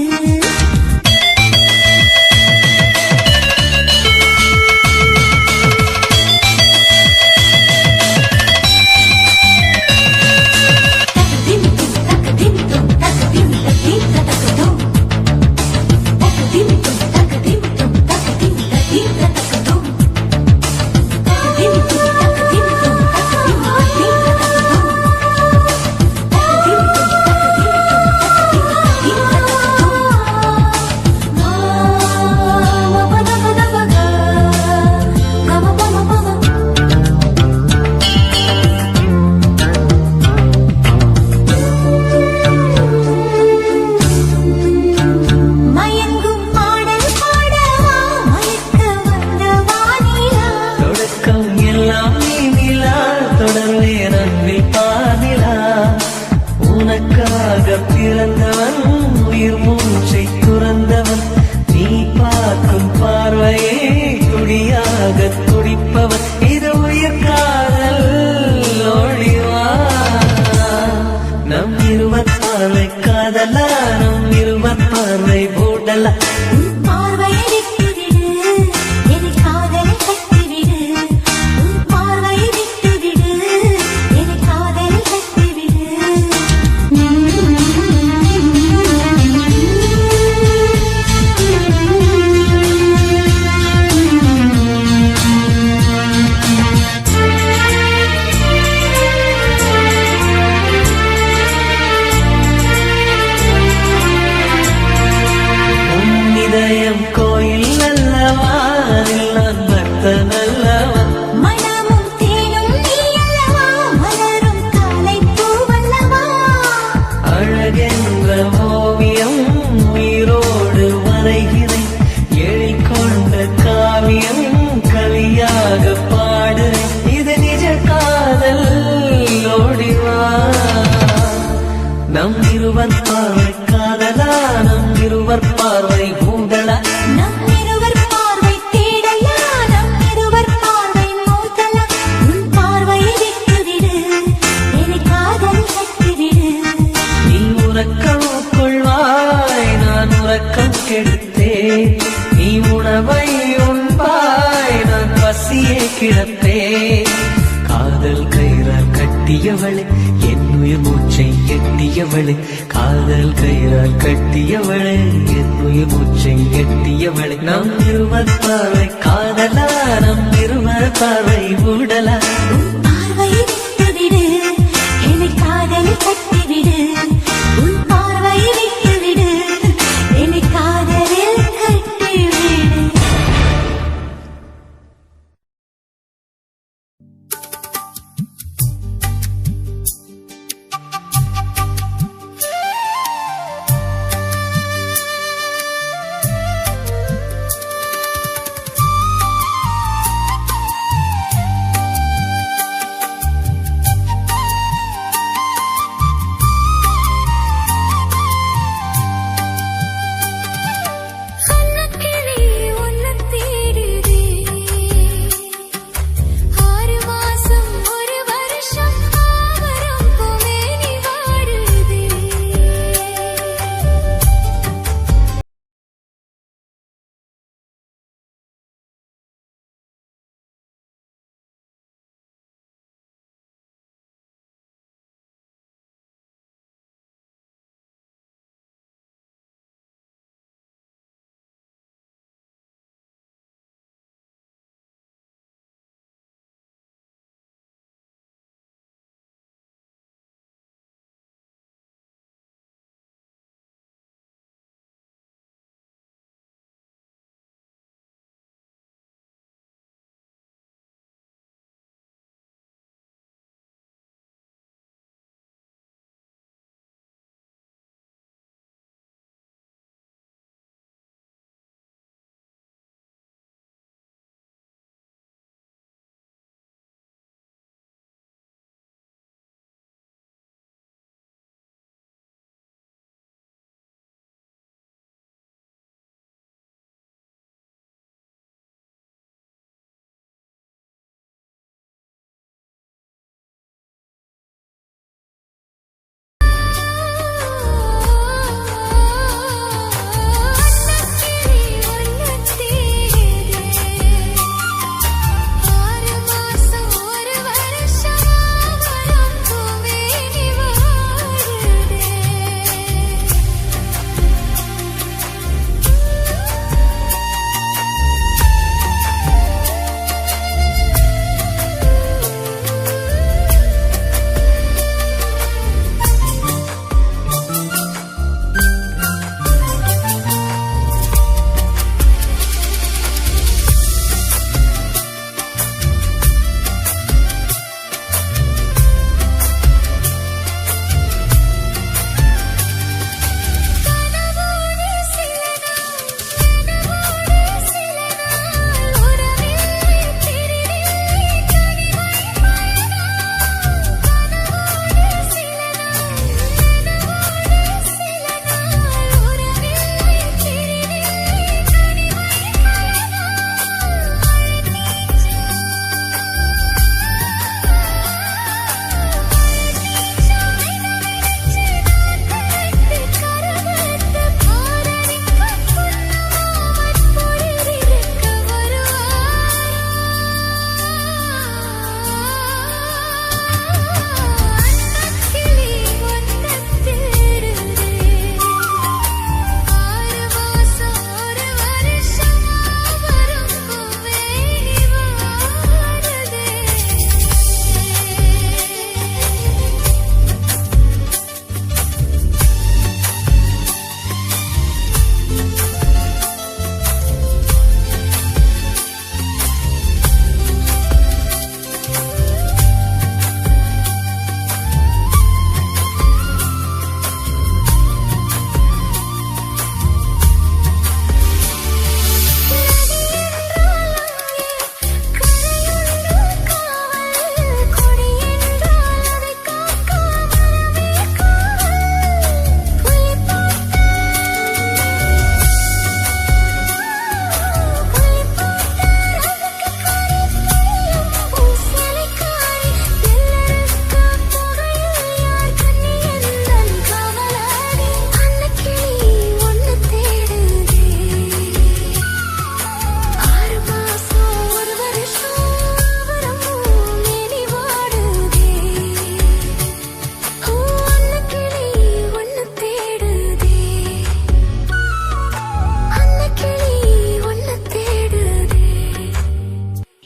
S1: மயங்கும் பாடல் பாடவா, மயக்க வந்த வானிலா.
S7: தொடக்கம் எல்லாம் நீ நிலா, தொடர்வேன் அன்பில் பாதிலா. உனக்காக பிறந்தவன், உயிர் மூச்சை துறந்தவன். நீ பார்க்கும் பார்வையே துடியாக துடிப்பவன். இது உயிர் காதல் ஒளிவா. நம் இருவர் பார்வை காதலா, நம் இருவர் பார்வை போடலா.
S1: உன் பார்வையை விட்டுவிடு, என் காதலை கட்டுவிடு. உன் பார்வையை விட்டுவிடு, என் காதலை கட்டுவிடு.
S7: பசியே கிடப்பே காதல் கயிறால் கட்டியவளே என்னுயிர் மூச்சை எட்டியவளே காதல் கயிறால் கட்டியவளே என்னுயிர் மூச்சை எட்டியவளே நம் இருவர் பார்வை காதலா நம் இருவர் பார்வை ஊடலா
S1: உன் பார்வை விட்டுவிடு என்னை காதலில் கட்டிவிடு உன் பார்வை விட்டுவிடு என்னை காதலில் கட்டிவிடு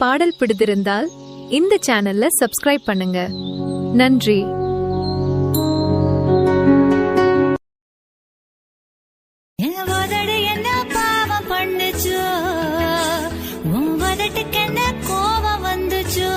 S9: பாடல் பிடித்திருந்தால் இந்த சேனல்ல சப்ஸ்கிரைப் பண்ணுங்க. நன்றி.
S1: என்ன பாவம் பண்ணுச்சோ, உன் உதட்டுக்கு என்ன கோபம் வந்துச்சோ.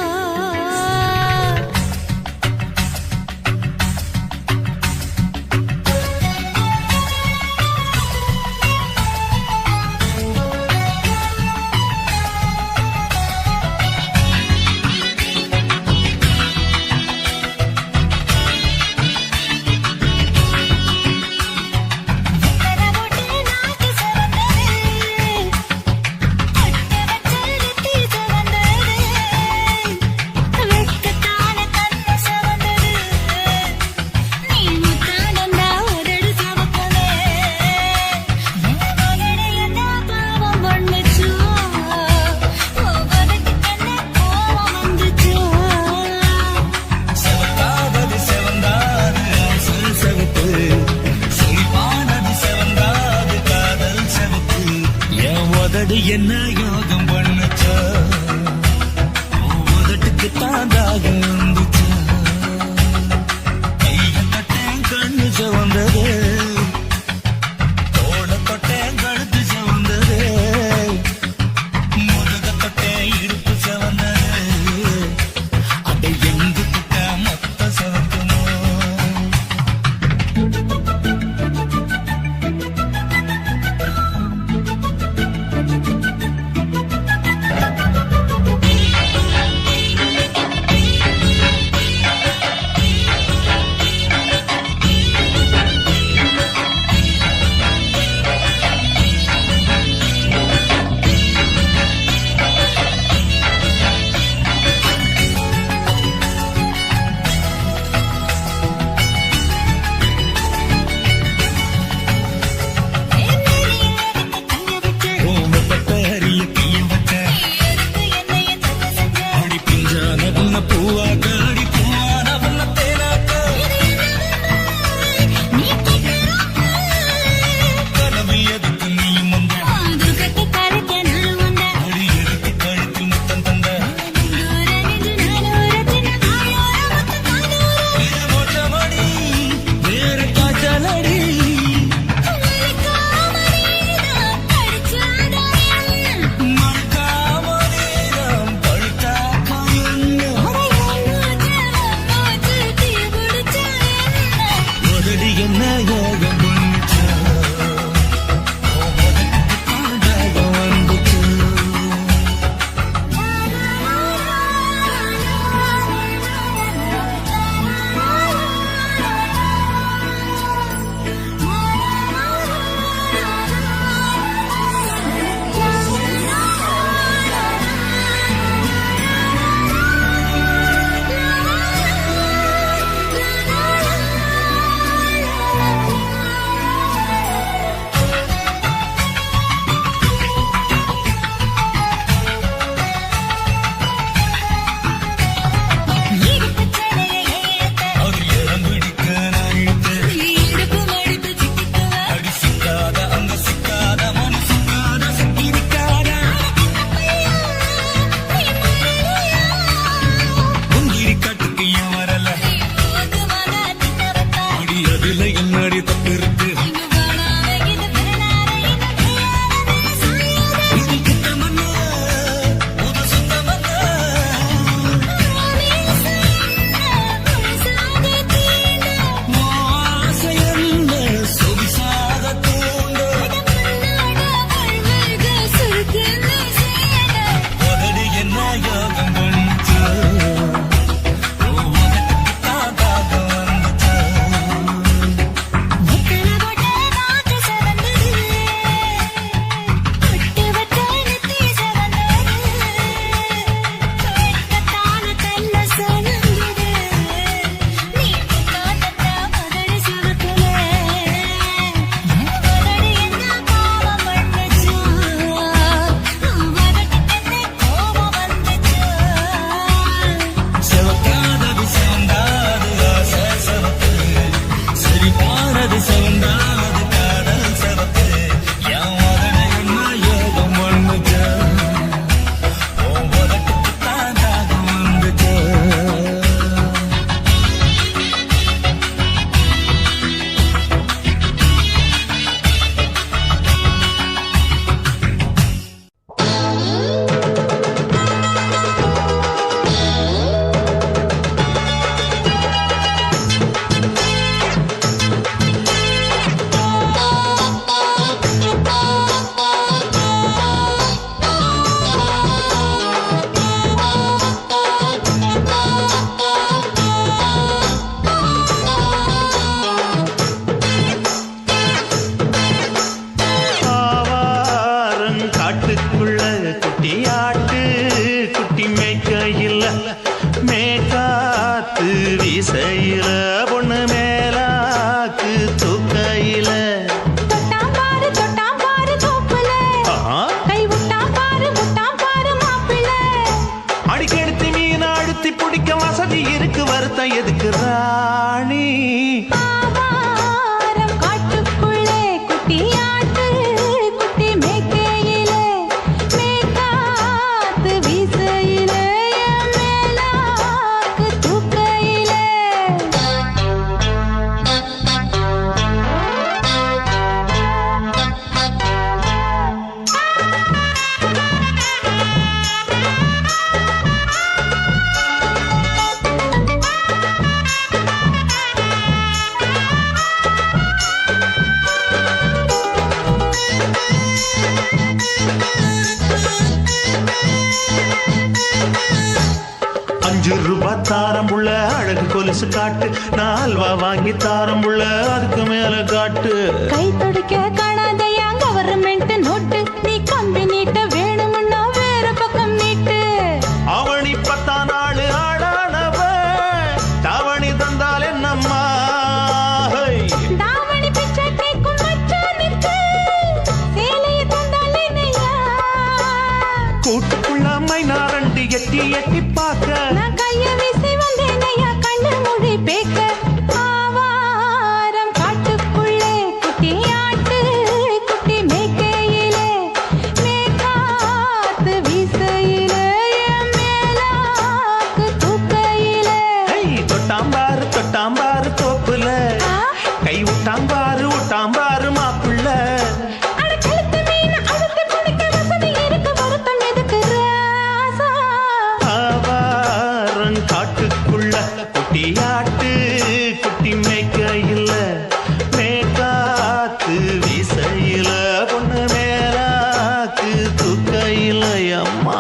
S6: என்ன யோகம் பண்ணுச்சா, உதட்டுக்கு தாண்டாக வந்துச்சா, கைய தொட்டேன் கண்ணு சிவந்தது, தோள தொட்டேன் கழுத்து சிவந்தது, முதுக தொட்டேன் இடுப்பு சிவந்தது, அதை எங்கு தொட்ட மொத்த சிவக்குமோ.
S8: வீசையில பொண்ணு மேலாக்கு தூக்கையில
S1: தொட்டாம் பாரு தோப்புல கை விட்டாம் பாரு மாப்பிள்ள
S8: அடிக்கெடுத்து மீன் அழுத்தி பிடிக்க வசதி இருக்கு வருத்தம் எதுக்கு ராணி
S1: ஆவாரம் காட்டுக்குள்ளே குட்டியாட்டு குட்டி மேய்க்கையிலே மேய்காத்து வீசையிலே என் மேலாக்கு தூக்கையிலே
S8: ₹5 தாரம்புள்ள அழகு கொலுசு காட்டு நான் அல்வா வாங்கி தாரம்புள்ள அதுக்கு மேல காட்டு
S1: கை துடிக்க காணாதையா கவர்மெண்ட் நோட்டு நீ கம்பி நீட்ட வேணும்னா வேற பக்கம் நீட்டு
S8: அவனி 10 நாள் ஆடானவ தாவணி தந்தால் என்னம்மா
S1: தாவணி பிச்சை கேக்கும் மச்சானுக்கு சேலையை தந்தாலே நையா
S8: கூட்டுக்குள்ள மைனாரண்டி எட்டி எட்டி பார்க்க
S1: நான் கைய வீசி வந்தேன் ஐயா கண்ணு மொழி பேக்க ஆவாரம் காட்டுக்குள்ளே குட்டியாட்டு குட்டி மேய்க்கையிலே மேய்காத்து வீசையிலே என் மேலாக்கு தூக்கையிலே
S8: தொட்டாம்பாரு தோப்புல கை விட்டாம்பாரு மாப்புள்ள
S1: அட கழுத்து மீன் அழுத்து குடிக்க வசதி இருக்கு வருத்தம் எதுக்கு ராசா
S8: ஆவாரம் காட்டுக்குள்ள குட்டியாட்டு குட்டி மேய்க்கையில மேய்காத்து வீசையில பொண்ணு மேலாக்கு தூக்கையில அம்மா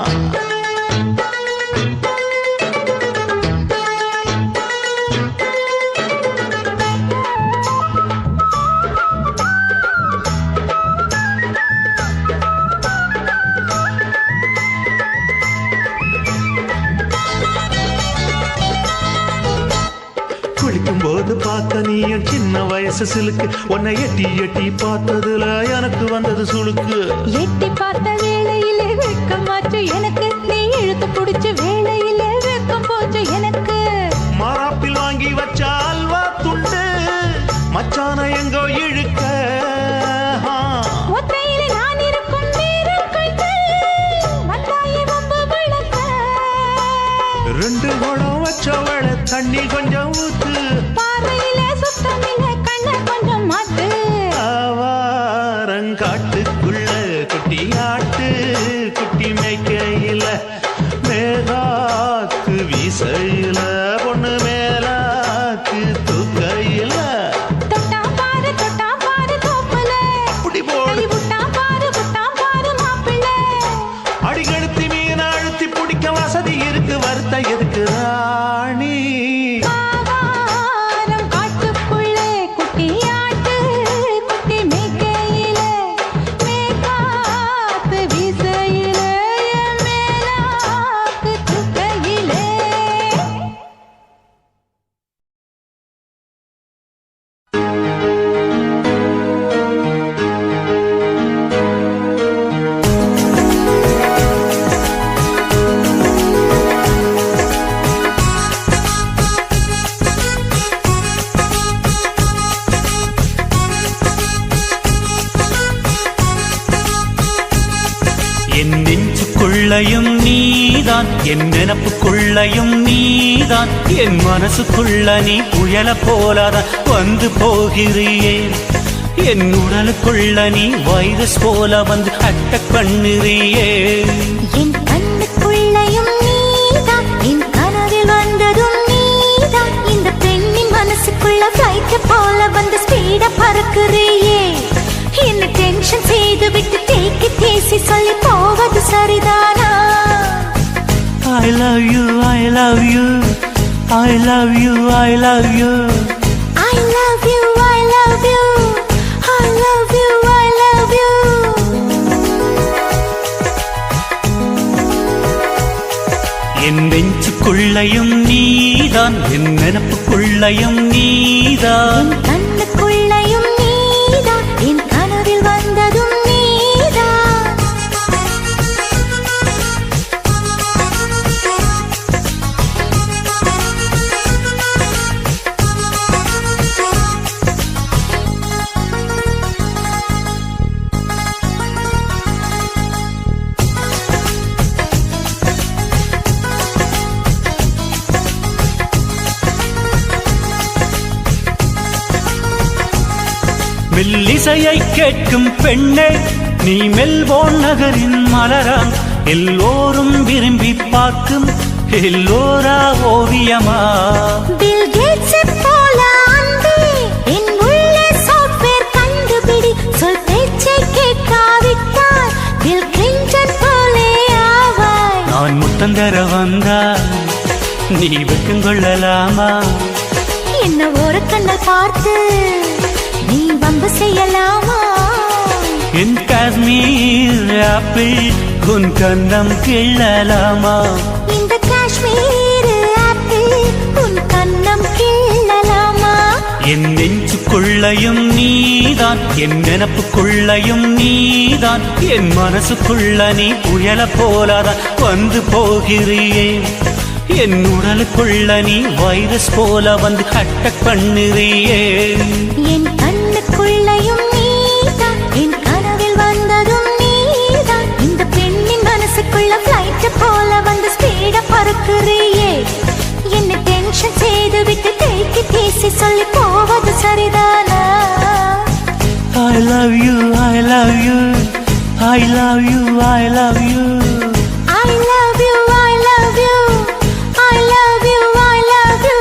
S8: குளிக்கும் போது பார்த்த நீயும் சின்ன வயசு சிலுக்கு உன்னை எட்டி எட்டி பார்த்ததுல எனக்கு வந்தது சுளுக்கு
S1: எட்டி பார்த்த வேளையிலே வெட்கமாச்சு எனக்கு நீ இழுத்து பிடிச்ச வேளையிலே வெட்கம் போச்சு எனக்கு
S8: மாறாப்பில் வாங்கி வச்ச அல்வா துண்டு மச்சான எங்கோ இழுக்க
S1: ஒத்தையிலே நான் இருக்கும் நேரம் கண்டு வந்தாயே வம்பு விளக்க
S8: 2 குடம் வச்சவள தண்ணி கொஞ்சம் ஊத்து
S1: பாறையிலே சுத்தமில்லை கண்ணை கொஞ்சம் மாத்து
S8: ஆவாரங்காட்டுக்குள்ள குட்டியாட்டு குட்டி மேய்க்கையில மேலாக்கு வீசையில பொண்ணு மேலாக்கு தூக்கையில
S1: தொட்டாம் பாரு தோப்புல
S8: அப்படி போடு
S1: கை விட்டாம் பாரு மாப்பிள்ள
S8: அடிக்கெடுத்து மீன் அழுத்தி பிடிக்க வசதி இருக்கு வருத்த எதுக்கு ராணி
S1: ஆவாரம் காட்டுக்குள்ளே குட்டியாட்டு குட்டி மேய்க்கையிலே மேய்காத்து வீசையிலே என் மேலாக்கு தூக்கையிலே
S3: என் நெஞ்சுக்குள்ளையும் நீதான் என் நினப்புக்குள்ளையும் நீதான் என் மனசுக்குள்ள நீ புயல போலதான் வந்து போகிறியே என் உடலுக்குள்ள நீ வைரஸ் போல வந்து அட்டக் பண்ணுறியே
S1: என் கண்ணுக்குள்ளையும் நீதான் என் கனவில் வந்ததும் நீதான் இந்த பெண்ணின் மனசுக்குள்ள ஃப்ளைட் போல வந்து ஸ்பீடா பறக்குறியே என்ன டென்ஷன் செய்து விட்டு தேக்கி பேசி சொல்லி போவது சரிதானா
S3: I love you, I love you, I love you, I love you.
S1: I love you, I love you, I love you, I love you.
S3: என் நெஞ்சுக்குள்ளையும் நீதான், என் நினப்புக்குள்ளையும் நீதான்,
S1: என் கண்ணுக்குள்ளையும் நீதான், என் கனவில் வந்ததும் நீதான்.
S3: மெல்லிசையை கேட்கும் பெண்ணே, நீ மெல்போர்ன் நகரின் மலரா, எல்லோரும் விரும்பி பார்க்கும் எல்லோரா ஓவியமா?
S1: பில் கேட்ஸ் போல அன்பே, என் உள்ளே சாஃப்ட்வேர் கண்டுபிடி. சொல் பேச்சை கேட்காவிட்டால் பில் கிளின்டன் போலே ஆவாய்.
S3: நான் முத்தந்தர வந்தா நீ வெக்கங்கொள்ளலாமா?
S1: என்ன ஒரு கண்ணல் பார்த்து நீ வம்பு செய்யலாமா?
S3: என் காஷ்மீர் ஆப்பிள் உன் கண்ணம் கிள்ளலாமா?
S1: இந்த காஷ்மீர் ஆப்பிள் உன் கண்ணம் கிள்ளலாமா?
S3: என் நெஞ்சுக்குள்ளையும் நீதான், என் நினப்புக்குள்ளையும் நீதான், என் மனசுக்குள்ள நீ புயல போலதான் வந்து போகிறியே. என் உடலுக்குள்ள நீ வைரஸ் போல வந்து அட்டாக் பண்ணுறியே.
S1: என் கண்ணுக்குள்ளையும் நீதான், என் கனவில் வந்ததும் நீதான், இந்த பெண்ணின் மனசுக்குள்ள ஃப்ளைட் போல வந்து ஸ்பீட பறக்குறியே. என்ன டென்ஷன் செய்து விட்டு தேக்கி பேசி சொல்லி போவது சரிதானா?
S3: I love you, I love you, I love you, I love you.
S1: I love you, I love you, I love you, I love you.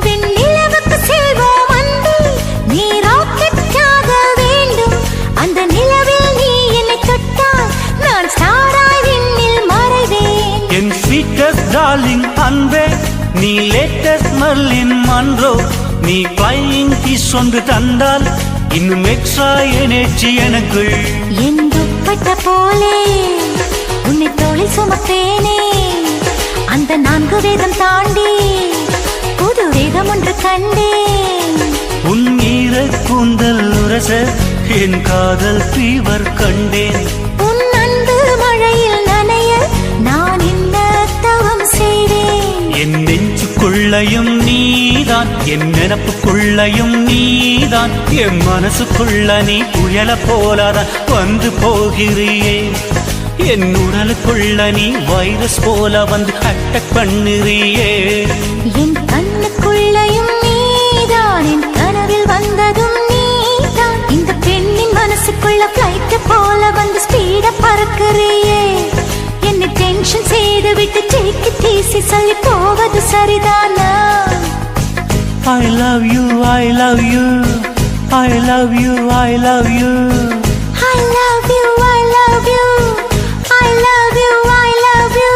S1: வெண்ணிலவுக்கு செல்வோம் அன்பே, நீ ராக்கெட்டாக வேண்டும். அந்த நிலவில் நீ என்னை தொட்டால் நான் ஸ்டாராய் விண்ணில் மறைவேன்.
S3: என் ஸ்வீட்டஸ்ட் டார்லிங் அன்பே, நீ லேட்டஸ்ட் மர்லின் மன்றோ, நீ ஃப்ளையிங் கிஸ் ஒன்று தந்தால் இன்னும் எக்ஸ்ட்ரா எனர்ஜி எனக்குள்.
S1: என் துப்பட்ட போலே உன்னை தோளில் சுமப்பேனே, அந்த 4 வேதம் தாண்டி புது வேதம் ஒன்று கண்டேன்.
S3: உன் ஈர கூந்தல் உரச என் காதல் ஃபீவர் கண்டேன்.
S1: உன் அன்பு மழையில் நனைய நான் என்ன தவம் செய்வேன்.
S3: என் நெஞ்சுக்குள்ளையும் நீதான், என் நினப்புக்குள்ளையும் நீதான், என் மனசுக்குள்ள நீ புயல போலதான் வந்து போகிறியே. என் உடலுக்குள்ள நீ வைரஸ் போல வந்து அட்டாக் பண்ணுறியே.
S1: என் கண்ணுக்குள்ளையும் நீதான், என் கனவில் வந்ததும் நீதான், இந்த பெண்ணின் மனசுக்குள்ள ஃப்ளைட் போல வந்து ஸ்பீட பறக்குறியே. என்னை டென்ஷன் செய்து விட்டு டேக்கி தீசி சொல்லி போவது சரிதானா?
S3: I love you, I love you, I love you, I love you.
S1: I love you, I love you, I love you, I love you.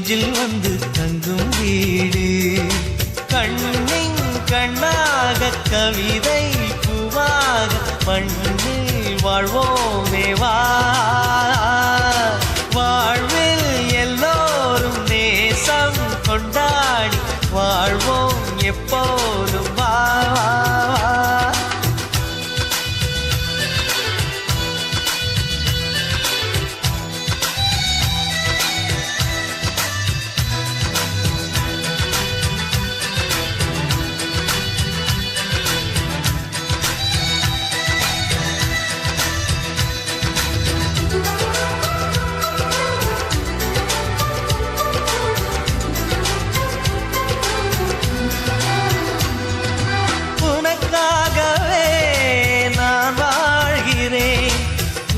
S7: நெஞ்சில் வந்து தங்கும் வீடு கண்ணின் கண்ணாக கவிதை பூவாக மண்ணில் வாழ்வோமே வா வாழ்வில் எல்லோரும் நேசம் கொண்டாடி வாழ்வோம் எப்போதும் வா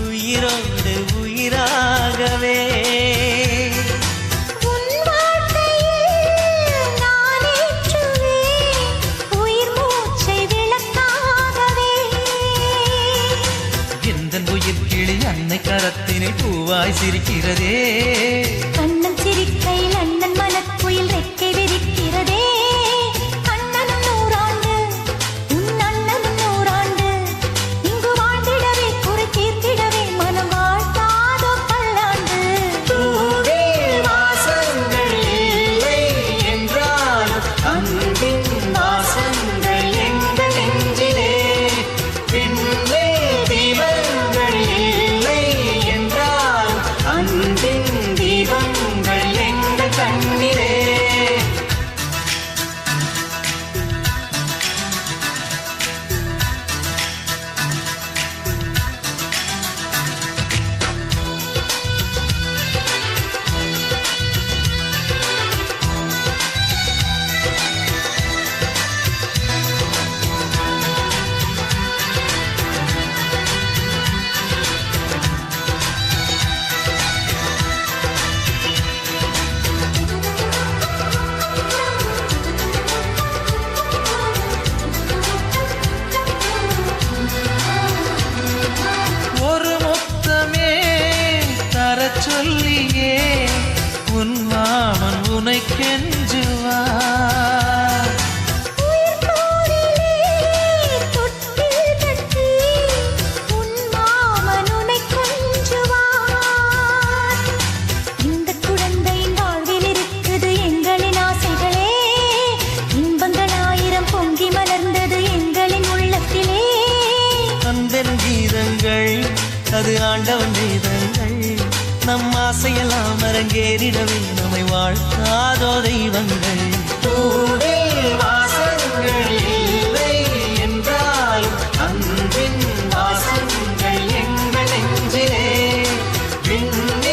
S7: உயிரோடு உயிராகவே
S1: உன் வார்த்தையில் நான் ஏற்றுவேன் உயிர் மூச்சை விளக்காகவே
S7: எந்த உயிர் கிளி அன்னை கரத்தினில் பூவாய் சிரிக்கிறதே
S1: கண்ணன் சிரிக்கையில் அண்ணன் மனக்குயில் ரெக்கை விரிக்கிறதே அண்ணனும் நூறாண்டு உன் அண்ணனும் நூறாண்டு இங்கு வாழ்ந்திடவே குறை தீர்த்திடவே மனம் வாழ்த்தாதோ பல்லாண்டு
S7: பூவில் வாசங்கள் இல்லை என்றாலும் அன்பின் வாசங்கள் எங்கள் நெஞ்சிலே பின்னே தீபங்கள் இல்லை என்றாலும் அன்பின் தீபங்கள் எங்கள் கண்ணிலே ஒரு முத்தமே தரச் சொல்லியே உன் மாமன் உனை கெஞ்சுவார்
S1: உயிர் போரிலே தொட்டில் கட்டி உன் மாமன் உன்னை கொஞ்சுவார் இந்த குழந்தையின் வாழ்வில் இருக்குது எங்களின் ஆசைகளே இன்பங்கள் ஆயிரம் பொங்கி மலர்ந்தது எங்களின் உள்ளத்திலே
S7: அன்பென் கீதங்கள் அது ஆண்டவன் வேதங்கள் நம் ஆசையெல்லாம் அரங்கேறிடவே நம்மை வாழ்த்தாதோ தெய்வங்கள் பூவில் வாசங்கள் இல்லை என்றாலும் அன்பின் வாசங்கள் எங்கள் நெஞ்சிலே விண்ணில்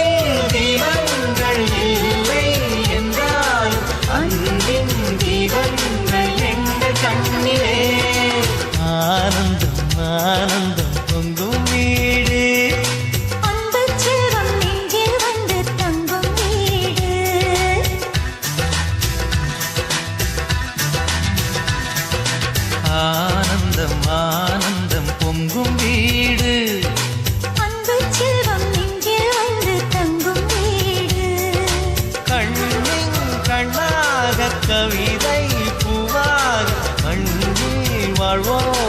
S7: தீபங்கள் இல்லை என்றாலும் அன்பின் தீபங்கள் எங்கள் கண்ணிலே ஆனந்தம் ஆனந்தம் பொங்கும் வீடு
S1: அன்பு செல்வம் நெஞ்சில் வந்து தங்கும் வீடு
S7: ஆனந்தம் ஆனந்தம் பொங்கும் வீடு
S1: அன்பு செல்வம் நெஞ்சில் வந்து தங்கும் வீடு
S7: கண்ணின் கண்ணாக கவிதை பூவாக மண்ணில் வாழ்வோம்